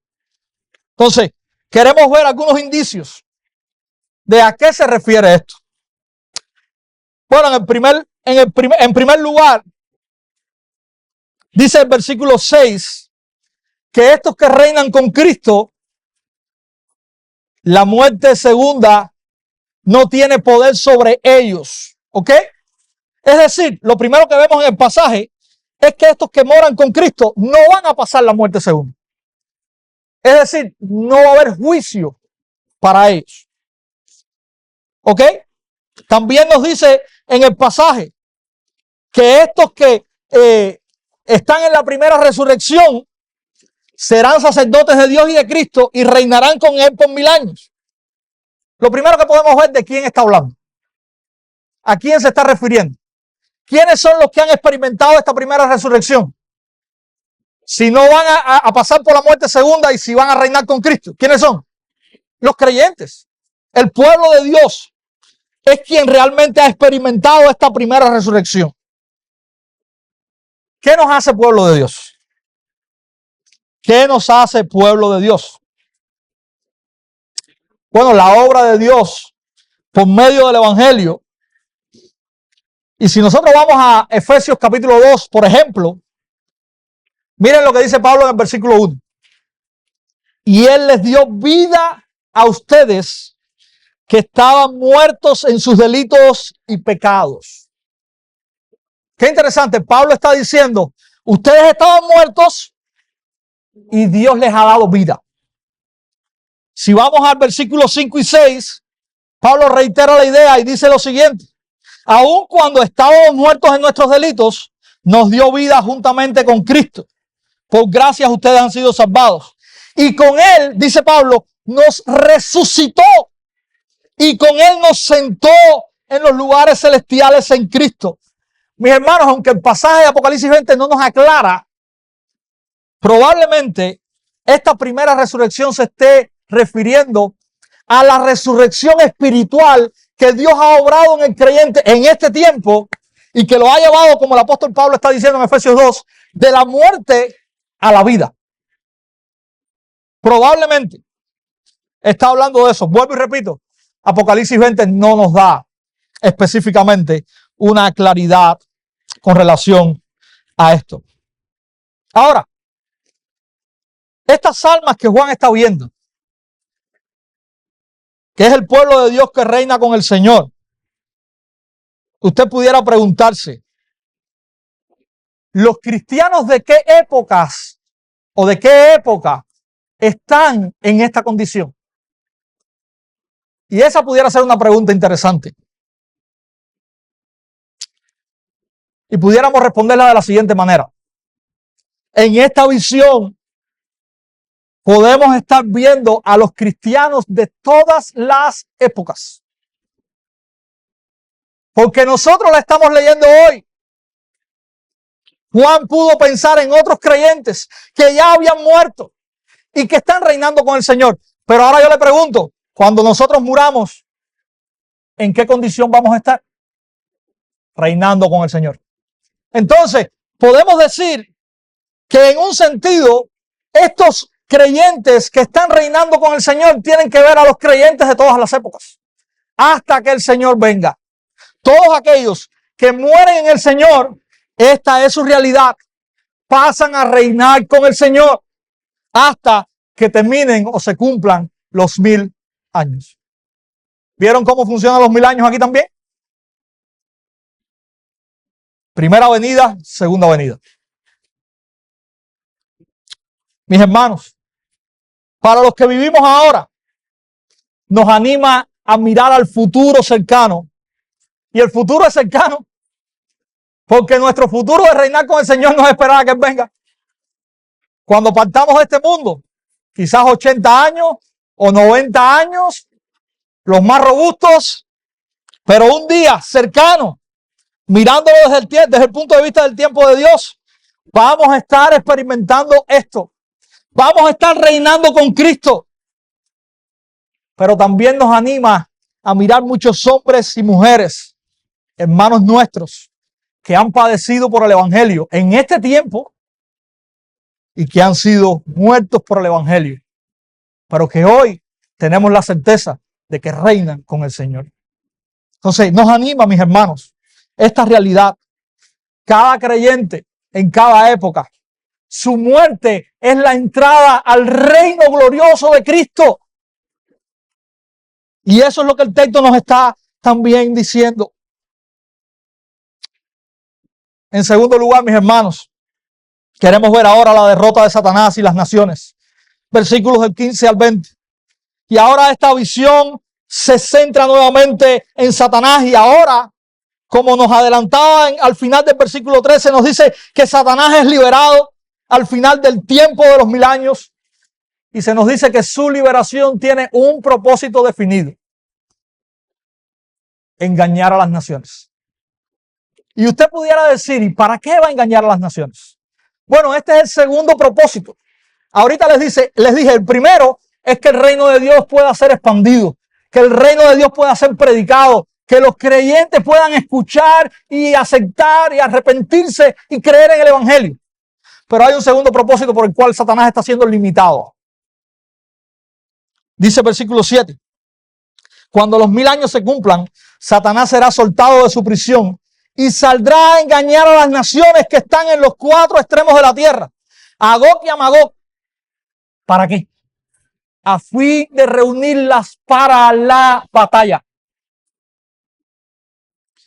Entonces, queremos ver algunos indicios de a qué se refiere esto. Bueno, en primer lugar, dice el versículo 6 que estos que reinan con Cristo, la muerte segunda no tiene poder sobre ellos. ¿Ok? Es decir, lo primero que vemos en el pasaje es que estos que moran con Cristo no van a pasar la muerte segunda. Es decir, no va a haber juicio para ellos. ¿Ok? También nos dice en el pasaje que estos que están en la primera resurrección serán sacerdotes de Dios y de Cristo y reinarán con Él por 1000 años. Lo primero que podemos ver de quién está hablando. ¿A quién se está refiriendo? ¿Quiénes son los que han experimentado esta primera resurrección? Si no van a pasar por la muerte segunda y si van a reinar con Cristo. ¿Quiénes son? Los creyentes. El pueblo de Dios es quien realmente ha experimentado esta primera resurrección. ¿Qué nos hace pueblo de Dios? ¿Qué nos hace pueblo de Dios? Bueno, la obra de Dios por medio del Evangelio. Y si nosotros vamos a Efesios capítulo 2, por ejemplo, miren lo que dice Pablo en el versículo 1. Y Él les dio vida a ustedes que estaban muertos en sus delitos y pecados. Qué interesante, Pablo está diciendo, ustedes estaban muertos y Dios les ha dado vida. Si vamos al versículo 5 y 6, Pablo reitera la idea y dice lo siguiente. Aun cuando estábamos muertos en nuestros delitos, nos dio vida juntamente con Cristo. Por gracias ustedes han sido salvados. Y con Él, dice Pablo, nos resucitó. Y con Él nos sentó en los lugares celestiales en Cristo. Mis hermanos, aunque el pasaje de Apocalipsis 20 no nos aclara, probablemente esta primera resurrección se esté refiriendo a la resurrección espiritual que Dios ha obrado en el creyente en este tiempo y que lo ha llevado, como el apóstol Pablo está diciendo en Efesios 2, de la muerte a la vida. Probablemente está hablando de eso. Vuelvo y repito, Apocalipsis 20 no nos da específicamente una claridad con relación a esto. Ahora, estas almas que Juan está viendo, que es el pueblo de Dios que reina con el Señor, usted pudiera preguntarse, ¿los cristianos de qué épocas o de qué época están en esta condición? Y esa pudiera ser una pregunta interesante. Y pudiéramos responderla de la siguiente manera. En esta visión podemos estar viendo a los cristianos de todas las épocas. Porque nosotros la estamos leyendo hoy. Juan pudo pensar en otros creyentes que ya habían muerto y que están reinando con el Señor. Pero ahora yo le pregunto, cuando nosotros muramos, ¿en qué condición vamos a estar? Reinando con el Señor. Entonces, podemos decir que en un sentido, estos creyentes que están reinando con el Señor tienen que ver a los creyentes de todas las épocas, hasta que el Señor venga. Todos aquellos que mueren en el Señor, esta es su realidad, pasan a reinar con el Señor hasta que terminen o se cumplan los 1000 años. ¿Vieron cómo funcionan los 1000 años aquí también? Primera venida, segunda venida. Mis hermanos, para los que vivimos ahora, nos anima a mirar al futuro cercano. Y el futuro es cercano, porque nuestro futuro de reinar con el Señor no es esperar a que Él venga. Cuando partamos de este mundo, quizás 80 años o 90 años, los más robustos, pero un día cercano, mirándolo desde el punto de vista del tiempo de Dios, vamos a estar experimentando esto. Vamos a estar reinando con Cristo. Pero también nos anima a mirar muchos hombres y mujeres, hermanos nuestros, que han padecido por el Evangelio en este tiempo y que han sido muertos por el Evangelio, pero que hoy tenemos la certeza de que reinan con el Señor. Entonces, nos anima, mis hermanos, esta realidad. Cada creyente en cada época, su muerte es la entrada al reino glorioso de Cristo. Y eso es lo que el texto nos está también diciendo. En segundo lugar, mis hermanos, queremos ver ahora la derrota de Satanás y las naciones. Versículos del 15 al 20. Y ahora esta visión se centra nuevamente en Satanás y ahora, como nos adelantaban al final del versículo 13, nos dice que Satanás es liberado. al final del tiempo de los 1000 años y se nos dice que su liberación tiene un propósito definido: engañar a las naciones. Y usted pudiera decir, ¿y para qué va a engañar a las naciones? Bueno, este es el segundo propósito. Ahorita les dije, el primero es que el reino de Dios pueda ser expandido, que el reino de Dios pueda ser predicado, que los creyentes puedan escuchar y aceptar y arrepentirse y creer en el evangelio. Pero hay un segundo propósito por el cual Satanás está siendo limitado. Dice el versículo 7. Cuando los 1000 años se cumplan, Satanás será soltado de su prisión y saldrá a engañar a las naciones que están en los 4 extremos de la tierra, a Gog y a Magog. ¿Para qué? A fin de reunirlas para la batalla.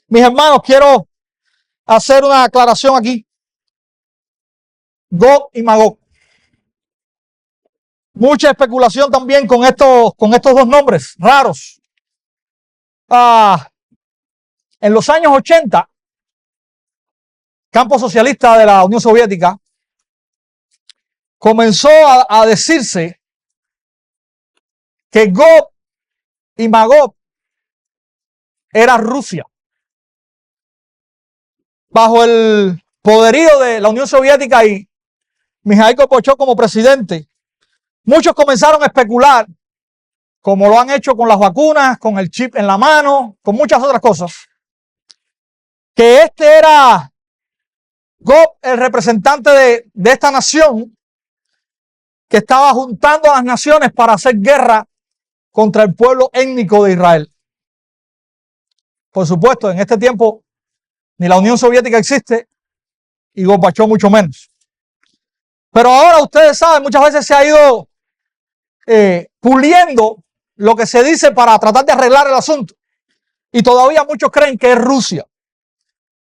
Mis hermanos, quiero hacer una aclaración aquí. Gog y Magog. Mucha especulación también con estos 2 nombres raros. En los años 80, campo socialista de la Unión Soviética, comenzó a decirse que Gog y Magog era Rusia. Bajo el poderío de la Unión Soviética y Mijail Gorbachev como presidente, muchos comenzaron a especular, como lo han hecho con las vacunas, con el chip en la mano, con muchas otras cosas, que este era Gog, el representante de esta nación, que estaba juntando a las naciones para hacer guerra contra el pueblo étnico de Israel. Por supuesto, en este tiempo ni la Unión Soviética existe y Gorbachev mucho menos. Pero ahora ustedes saben, muchas veces se ha ido puliendo lo que se dice para tratar de arreglar el asunto. Y todavía muchos creen que es Rusia.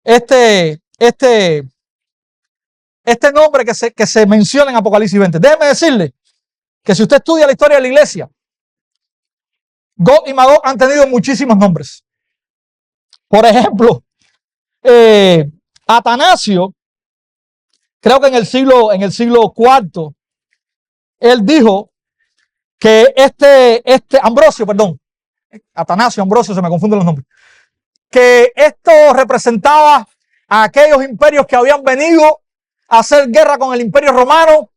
Este nombre que se menciona en Apocalipsis 20. Déjeme decirle que si usted estudia la historia de la iglesia, Gog y Magog han tenido muchísimos nombres. Por ejemplo, Atanasio, creo que en el siglo IV, él dijo que Ambrosio, se me confunden los nombres, que esto representaba a aquellos imperios que habían venido a hacer guerra con el Imperio Romano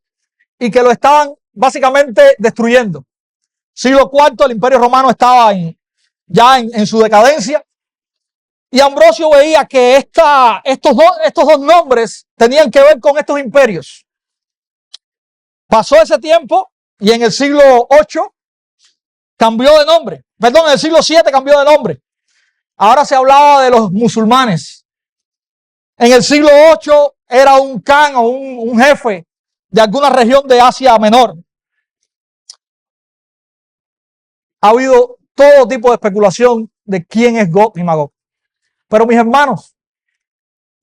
y que lo estaban básicamente destruyendo. Siglo IV, el Imperio Romano estaba ya en su decadencia. Y Ambrosio veía que estos dos nombres tenían que ver con estos imperios. Pasó ese tiempo y en el siglo VIII cambió de nombre. Perdón, en el siglo VII cambió de nombre. Ahora se hablaba de los musulmanes. En el siglo VIII era un khan o un jefe de alguna región de Asia Menor. Ha habido todo tipo de especulación de quién es Gog y Magog. Pero mis hermanos,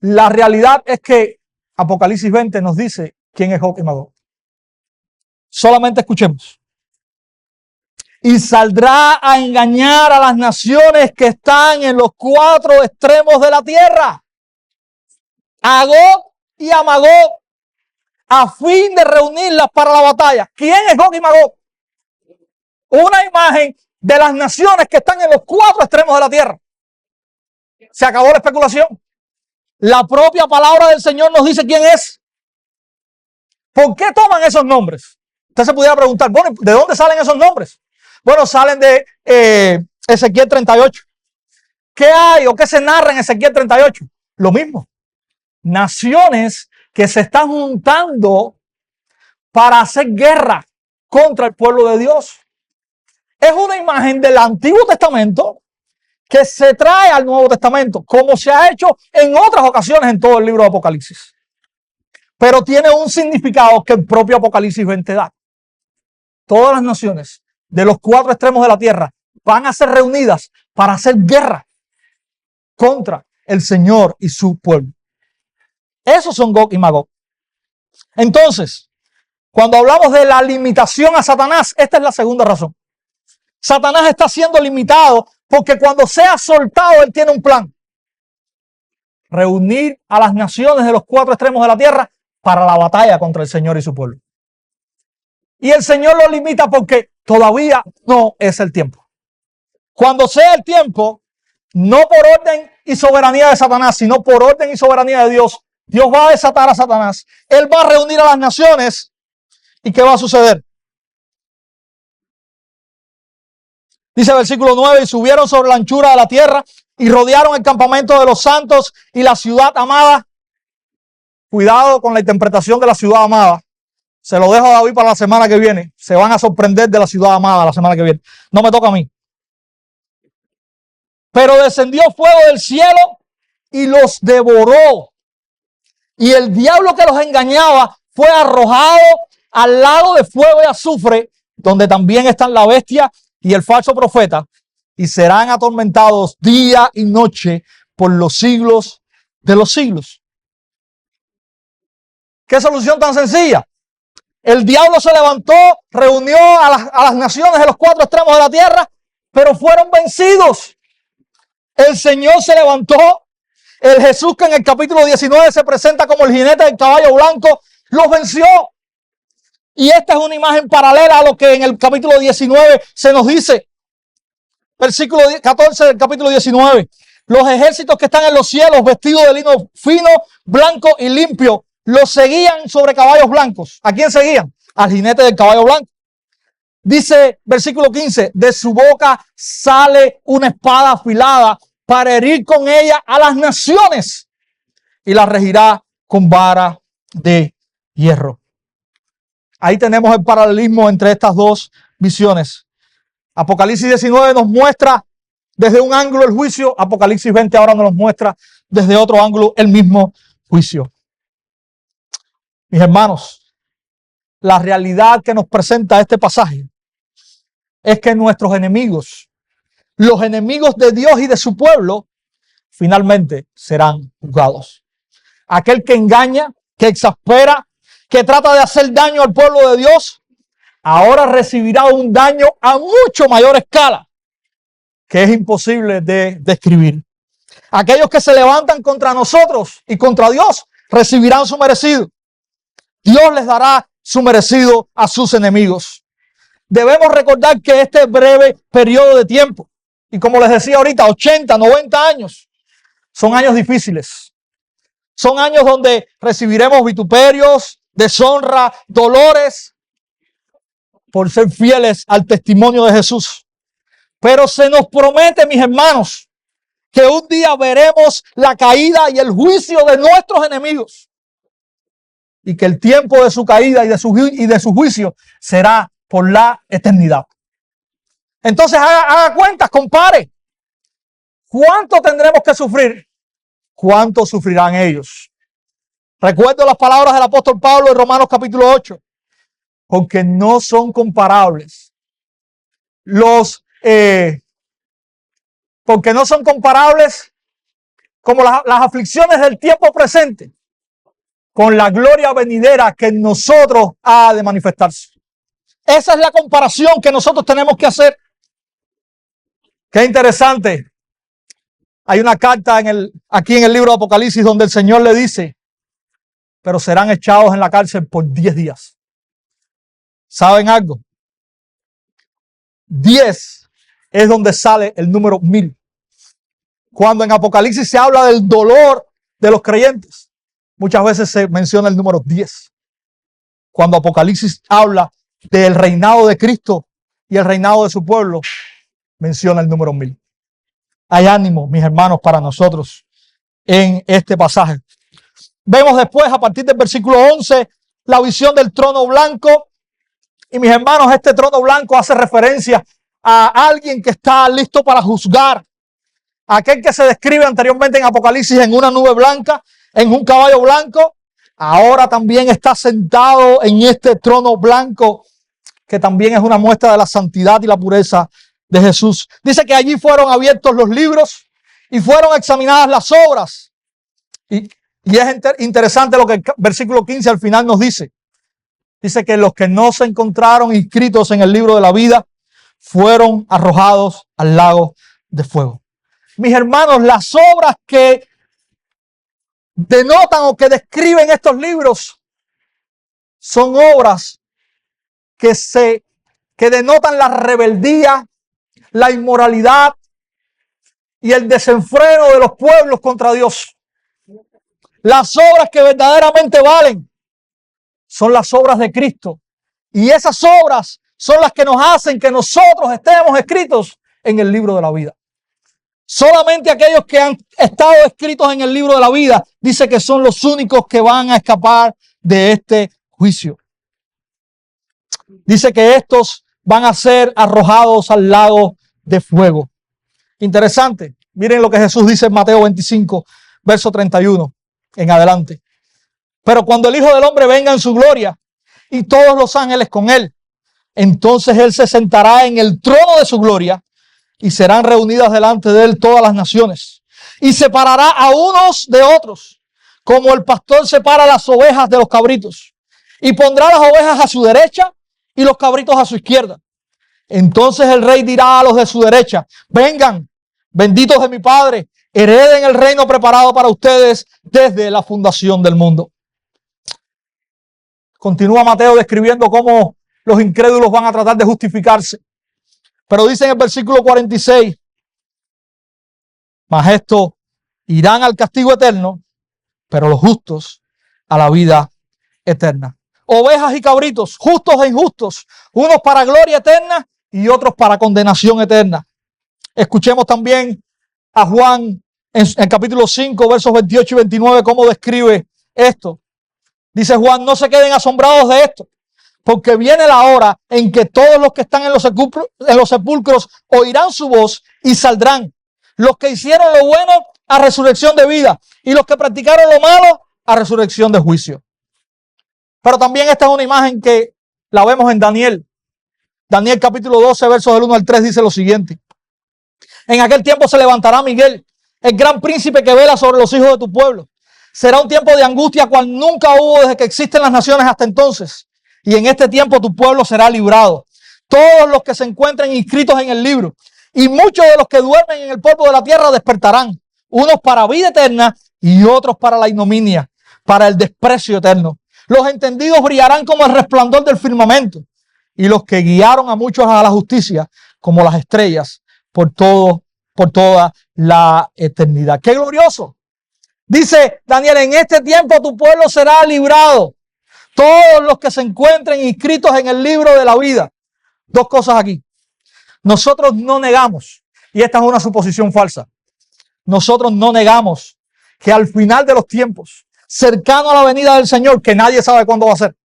la realidad es que Apocalipsis 20 nos dice quién es Gog y Magog. Solamente escuchemos. Y saldrá a engañar a las naciones que están en los 4 extremos de la tierra, a Gog y a Magog, a fin de reunirlas para la batalla. ¿Quién es Gog y Magog? Una imagen de las naciones que están en los 4 extremos de la tierra. Se acabó la especulación. La propia palabra del Señor nos dice quién es. ¿Por qué toman esos nombres? Usted se pudiera preguntar, bueno, ¿de dónde salen esos nombres? Bueno, salen de Ezequiel 38. ¿Qué hay o qué se narra en Ezequiel 38? Lo mismo. Naciones que se están juntando para hacer guerra contra el pueblo de Dios. Es una imagen del Antiguo Testamento que se trae al Nuevo Testamento, como se ha hecho en otras ocasiones en todo el libro de Apocalipsis. Pero tiene un significado que el propio Apocalipsis 20 da. Todas las naciones de los 4 extremos de la tierra van a ser reunidas para hacer guerra contra el Señor y su pueblo. Esos son Gog y Magog. Entonces, cuando hablamos de la limitación a Satanás, esta es la segunda razón. Satanás está siendo limitado porque cuando sea soltado, él tiene un plan. Reunir a las naciones de los 4 extremos de la tierra para la batalla contra el Señor y su pueblo. Y el Señor lo limita porque todavía no es el tiempo. Cuando sea el tiempo, no por orden y soberanía de Satanás, sino por orden y soberanía de Dios, Dios va a desatar a Satanás. Él va a reunir a las naciones. ¿Y qué va a suceder? Dice el versículo 9, y subieron sobre la anchura de la tierra y rodearon el campamento de los santos y la ciudad amada. Cuidado con la interpretación de la ciudad amada. Se lo dejo a David para la semana que viene. Se van a sorprender de la ciudad amada la semana que viene. No me toca a mí. Pero descendió fuego del cielo y los devoró. Y el diablo que los engañaba fue arrojado al lago de fuego y azufre, donde también están la bestia y el falso profeta, y serán atormentados día y noche por los siglos de los siglos. ¿Qué solución tan sencilla? El diablo se levantó, reunió a las naciones de los cuatro extremos de la tierra, pero fueron vencidos. El Señor se levantó. El Jesús que en el capítulo 19 se presenta como el jinete del caballo blanco, los venció. Y esta es una imagen paralela a lo que en el capítulo 19 se nos dice. Versículo 14 del capítulo 19. Los ejércitos que están en los cielos, vestidos de lino fino, blanco y limpio, los seguían sobre caballos blancos. ¿A quién seguían? Al jinete del caballo blanco. Dice versículo 15, de su boca sale una espada afilada para herir con ella a las naciones y las regirá con vara de hierro. Ahí tenemos el paralelismo entre estas dos visiones. Apocalipsis 19 nos muestra desde un ángulo el juicio. Apocalipsis 20 ahora nos muestra desde otro ángulo el mismo juicio. Mis hermanos, la realidad que nos presenta este pasaje es que nuestros enemigos, los enemigos de Dios y de su pueblo, finalmente serán juzgados. Aquel que engaña, que exaspera, que trata de hacer daño al pueblo de Dios, ahora recibirá un daño a mucho mayor escala, que es imposible de describir. Aquellos que se levantan contra nosotros y contra Dios, recibirán su merecido. Dios les dará su merecido a sus enemigos. Debemos recordar que este breve periodo de tiempo, y como les decía ahorita, 80, 90 años, son años difíciles. Son años donde recibiremos vituperios, deshonra, dolores, por ser fieles al testimonio de Jesús. Pero se nos promete, mis hermanos, que un día veremos la caída y el juicio de nuestros enemigos. Y que el tiempo de su caída y de su juicio será por la eternidad. Entonces haga cuentas, compare. ¿Cuánto tendremos que sufrir? ¿Cuánto sufrirán ellos? Recuerdo las palabras del apóstol Pablo en Romanos capítulo 8. Porque no son comparables porque no son comparables como las aflicciones del tiempo presente con la gloria venidera que en nosotros ha de manifestarse. Esa es la comparación que nosotros tenemos que hacer. Qué interesante. Hay una carta aquí en el libro de Apocalipsis donde el Señor le dice, pero serán echados en la cárcel por 10 días. ¿Saben algo? 10 es donde sale el número 1000. Cuando en Apocalipsis se habla del dolor de los creyentes, muchas veces se menciona el número 10. Cuando Apocalipsis habla del reinado de Cristo y el reinado de su pueblo, menciona el número 1000. Hay ánimo, mis hermanos, para nosotros en este pasaje. Vemos después, a partir del versículo 11, la visión del trono blanco. Y mis hermanos, este trono blanco hace referencia a alguien que está listo para juzgar. Aquel que se describe anteriormente en Apocalipsis en una nube blanca, en un caballo blanco, ahora también está sentado en este trono blanco, que también es una muestra de la santidad y la pureza de Jesús. Dice que allí fueron abiertos los libros y fueron examinadas las obras. Y es interesante lo que el versículo 15 al final nos dice. Dice que los que no se encontraron inscritos en el libro de la vida fueron arrojados al lago de fuego. Mis hermanos, las obras que denotan o que describen estos libros son obras que denotan la rebeldía, la inmoralidad y el desenfreno de los pueblos contra Dios. Las obras que verdaderamente valen son las obras de Cristo. Y esas obras son las que nos hacen que nosotros estemos escritos en el libro de la vida. Solamente aquellos que han estado escritos en el libro de la vida, dice que son los únicos que van a escapar de este juicio. Dice que estos van a ser arrojados al lago de fuego. Interesante. Miren lo que Jesús dice en Mateo 25, verso 31 en adelante. Pero cuando el Hijo del Hombre venga en su gloria y todos los ángeles con él, entonces él se sentará en el trono de su gloria y serán reunidas delante de él todas las naciones. Y separará a unos de otros, como el pastor separa las ovejas de los cabritos. Y pondrá las ovejas a su derecha y los cabritos a su izquierda. Entonces el rey dirá a los de su derecha: vengan, benditos de mi Padre, hereden el reino preparado para ustedes desde la fundación del mundo. Continúa Mateo describiendo cómo los incrédulos van a tratar de justificarse. Pero dice en el versículo 46, mas estos irán al castigo eterno, pero los justos a la vida eterna. Ovejas y cabritos, justos e injustos, unos para gloria eterna y otros para condenación eterna. Escuchemos también a Juan en capítulo 5, versos 28 y 29, cómo describe esto. Dice Juan: no se queden asombrados de esto, porque viene la hora en que todos los que están en los sepulcros oirán su voz y saldrán. Los que hicieron lo bueno a resurrección de vida y los que practicaron lo malo a resurrección de juicio. Pero también esta es una imagen que la vemos en Daniel. Daniel capítulo 12, versos del 1 al 3 dice lo siguiente: en aquel tiempo se levantará Miguel, el gran príncipe que vela sobre los hijos de tu pueblo. Será un tiempo de angustia cual nunca hubo desde que existen las naciones hasta entonces. Y en este tiempo tu pueblo será librado. Todos los que se encuentren inscritos en el libro. Y muchos de los que duermen en el polvo de la tierra despertarán. Unos para vida eterna y otros para la ignominia, para el desprecio eterno. Los entendidos brillarán como el resplandor del firmamento. Y los que guiaron a muchos a la justicia como las estrellas por toda la eternidad. ¡Qué glorioso! Dice Daniel: en este tiempo tu pueblo será librado. Todos los que se encuentren inscritos en el libro de la vida. Dos cosas aquí. Nosotros no negamos, y esta es una suposición falsa, nosotros no negamos que al final de los tiempos, cercano a la venida del Señor, que nadie sabe cuándo va a ser.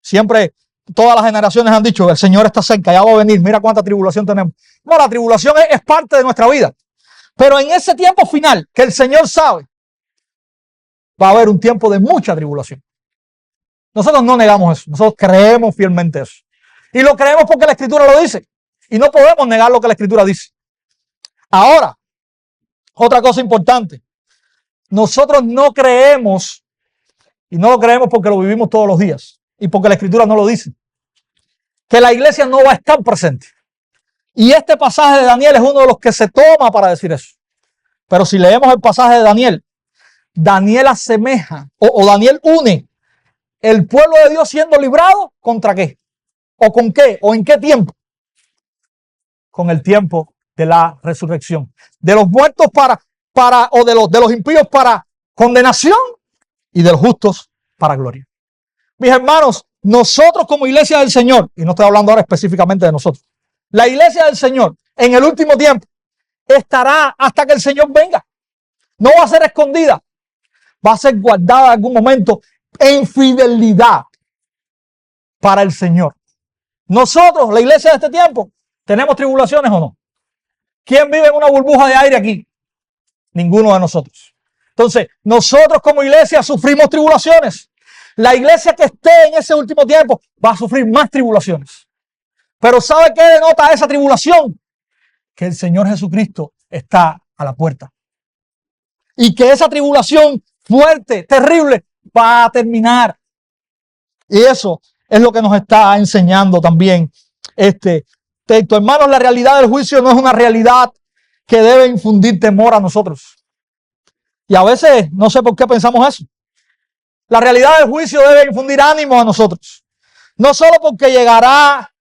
Siempre todas las generaciones han dicho: el Señor está cerca, ya va a venir, mira cuánta tribulación tenemos. No, la tribulación es parte de nuestra vida. Pero en ese tiempo final, que el Señor sabe, va a haber un tiempo de mucha tribulación. Nosotros no negamos eso, nosotros creemos fielmente eso. Y lo creemos porque la Escritura lo dice. Y no podemos negar lo que la Escritura dice. Ahora, otra cosa importante. Nosotros no creemos, y no lo creemos porque lo vivimos todos los días, y porque la Escritura no lo dice, que la iglesia no va a estar presente. Y este pasaje de Daniel es uno de los que se toma para decir eso. Pero si leemos el pasaje de Daniel, Daniel asemeja, o Daniel une el pueblo de Dios siendo librado ¿contra qué? ¿O con qué? ¿O en qué tiempo? Con el tiempo de la resurrección. De los muertos de los impíos para condenación y de los justos para gloria. Mis hermanos, nosotros como iglesia del Señor, y no estoy hablando ahora específicamente de nosotros, la iglesia del Señor en el último tiempo estará hasta que el Señor venga. No va a ser escondida, va a ser guardada en algún momento en fidelidad para el Señor. Nosotros, la iglesia de este tiempo, ¿tenemos tribulaciones o no? ¿Quién vive en una burbuja de aire aquí? Ninguno de nosotros. Entonces, nosotros como iglesia sufrimos tribulaciones. La iglesia que esté en ese último tiempo va a sufrir más tribulaciones. Pero ¿sabe qué denota esa tribulación? Que el Señor Jesucristo está a la puerta. Y que esa tribulación fuerte, terrible, va a terminar. Y eso es lo que nos está enseñando también este texto. Hermanos, la realidad del juicio no es una realidad que debe infundir temor a nosotros. Y a veces no sé por qué pensamos eso. La realidad del juicio debe infundir ánimo a nosotros. No solo porque llegará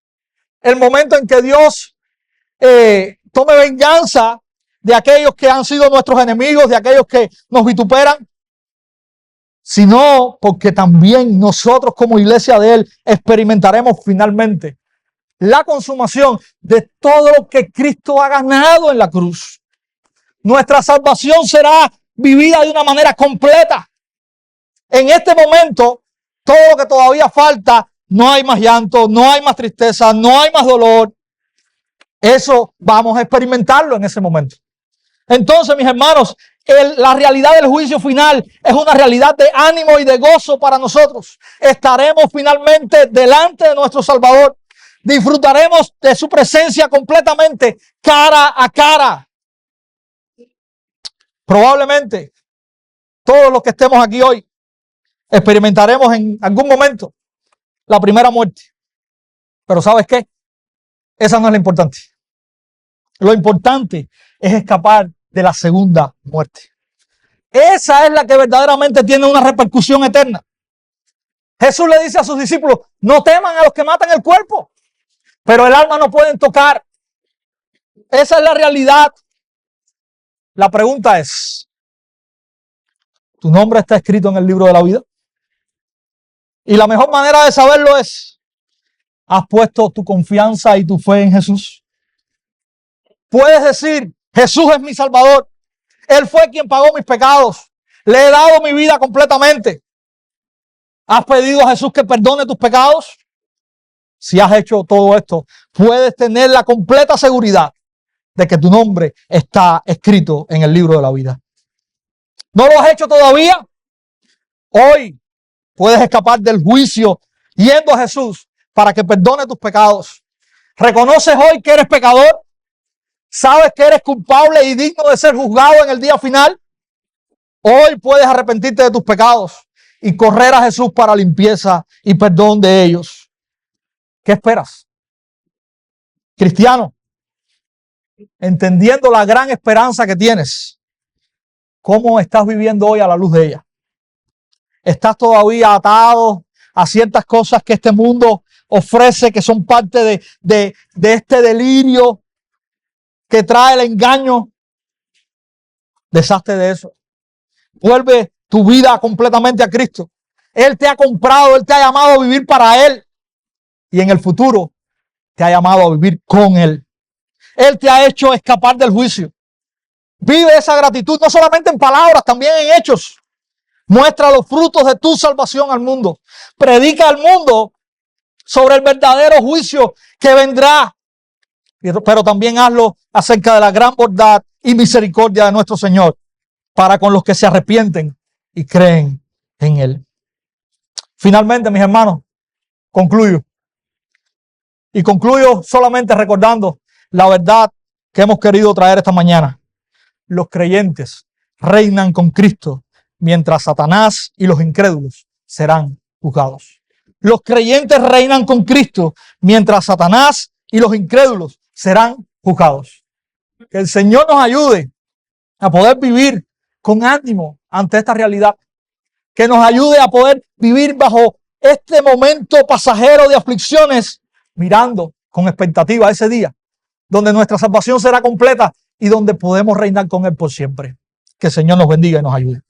el momento en que Dios tome venganza de aquellos que han sido nuestros enemigos, de aquellos que nos vituperan, sino porque también nosotros como iglesia de Él experimentaremos finalmente la consumación de todo lo que Cristo ha ganado en la cruz. Nuestra salvación será vivida de una manera completa. En este momento, todo lo que todavía falta, no hay más llanto, no hay más tristeza, no hay más dolor. Eso vamos a experimentarlo en ese momento. Entonces, mis hermanos, la realidad del juicio final es una realidad de ánimo y de gozo para nosotros. Estaremos finalmente delante de nuestro Salvador. Disfrutaremos de su presencia completamente, cara a cara. Probablemente todos los que estemos aquí hoy experimentaremos en algún momento la primera muerte. Pero ¿sabes qué? Esa no es lo importante. Lo importante es escapar de la segunda muerte. Esa es la que verdaderamente tiene una repercusión eterna. Jesús le dice a sus discípulos, no teman a los que matan el cuerpo, pero el alma no pueden tocar. Esa es la realidad. La pregunta es, ¿tu nombre está escrito en el libro de la vida? Y la mejor manera de saberlo es, ¿has puesto tu confianza y tu fe en Jesús? Puedes decir, Jesús es mi Salvador. Él fue quien pagó mis pecados. Le he dado mi vida completamente. ¿Has pedido a Jesús que perdone tus pecados? Si has hecho todo esto, puedes tener la completa seguridad de que tu nombre está escrito en el libro de la vida. ¿No lo has hecho todavía? Hoy puedes escapar del juicio yendo a Jesús para que perdone tus pecados. ¿Reconoces hoy que eres pecador? ¿Sabes que eres culpable y digno de ser juzgado en el día final? Hoy puedes arrepentirte de tus pecados y correr a Jesús para limpieza y perdón de ellos. ¿Qué esperas? Cristiano, entendiendo la gran esperanza que tienes, ¿cómo estás viviendo hoy a la luz de ella? ¿Estás todavía atado a ciertas cosas que este mundo ofrece, que son parte de este delirio que trae el engaño? Deshazte de eso. Vuelve tu vida completamente a Cristo. Él te ha comprado, Él te ha llamado a vivir para Él. Y en el futuro te ha llamado a vivir con Él. Él te ha hecho escapar del juicio. Vive esa gratitud, no solamente en palabras, también en hechos. Muestra los frutos de tu salvación al mundo. Predica al mundo sobre el verdadero juicio que vendrá. Pero también hazlo acerca de la gran bondad y misericordia de nuestro Señor para con los que se arrepienten y creen en Él. Finalmente, mis hermanos, concluyo. Y concluyo solamente recordando la verdad que hemos querido traer esta mañana. Los creyentes reinan con Cristo, mientras Satanás y los incrédulos serán juzgados. Los creyentes reinan con Cristo, mientras Satanás y los incrédulos serán juzgados. Que el Señor nos ayude a poder vivir con ánimo ante esta realidad. Que nos ayude a poder vivir bajo este momento pasajero de aflicciones, mirando con expectativa ese día, donde nuestra salvación será completa y donde podemos reinar con Él por siempre. Que el Señor nos bendiga y nos ayude.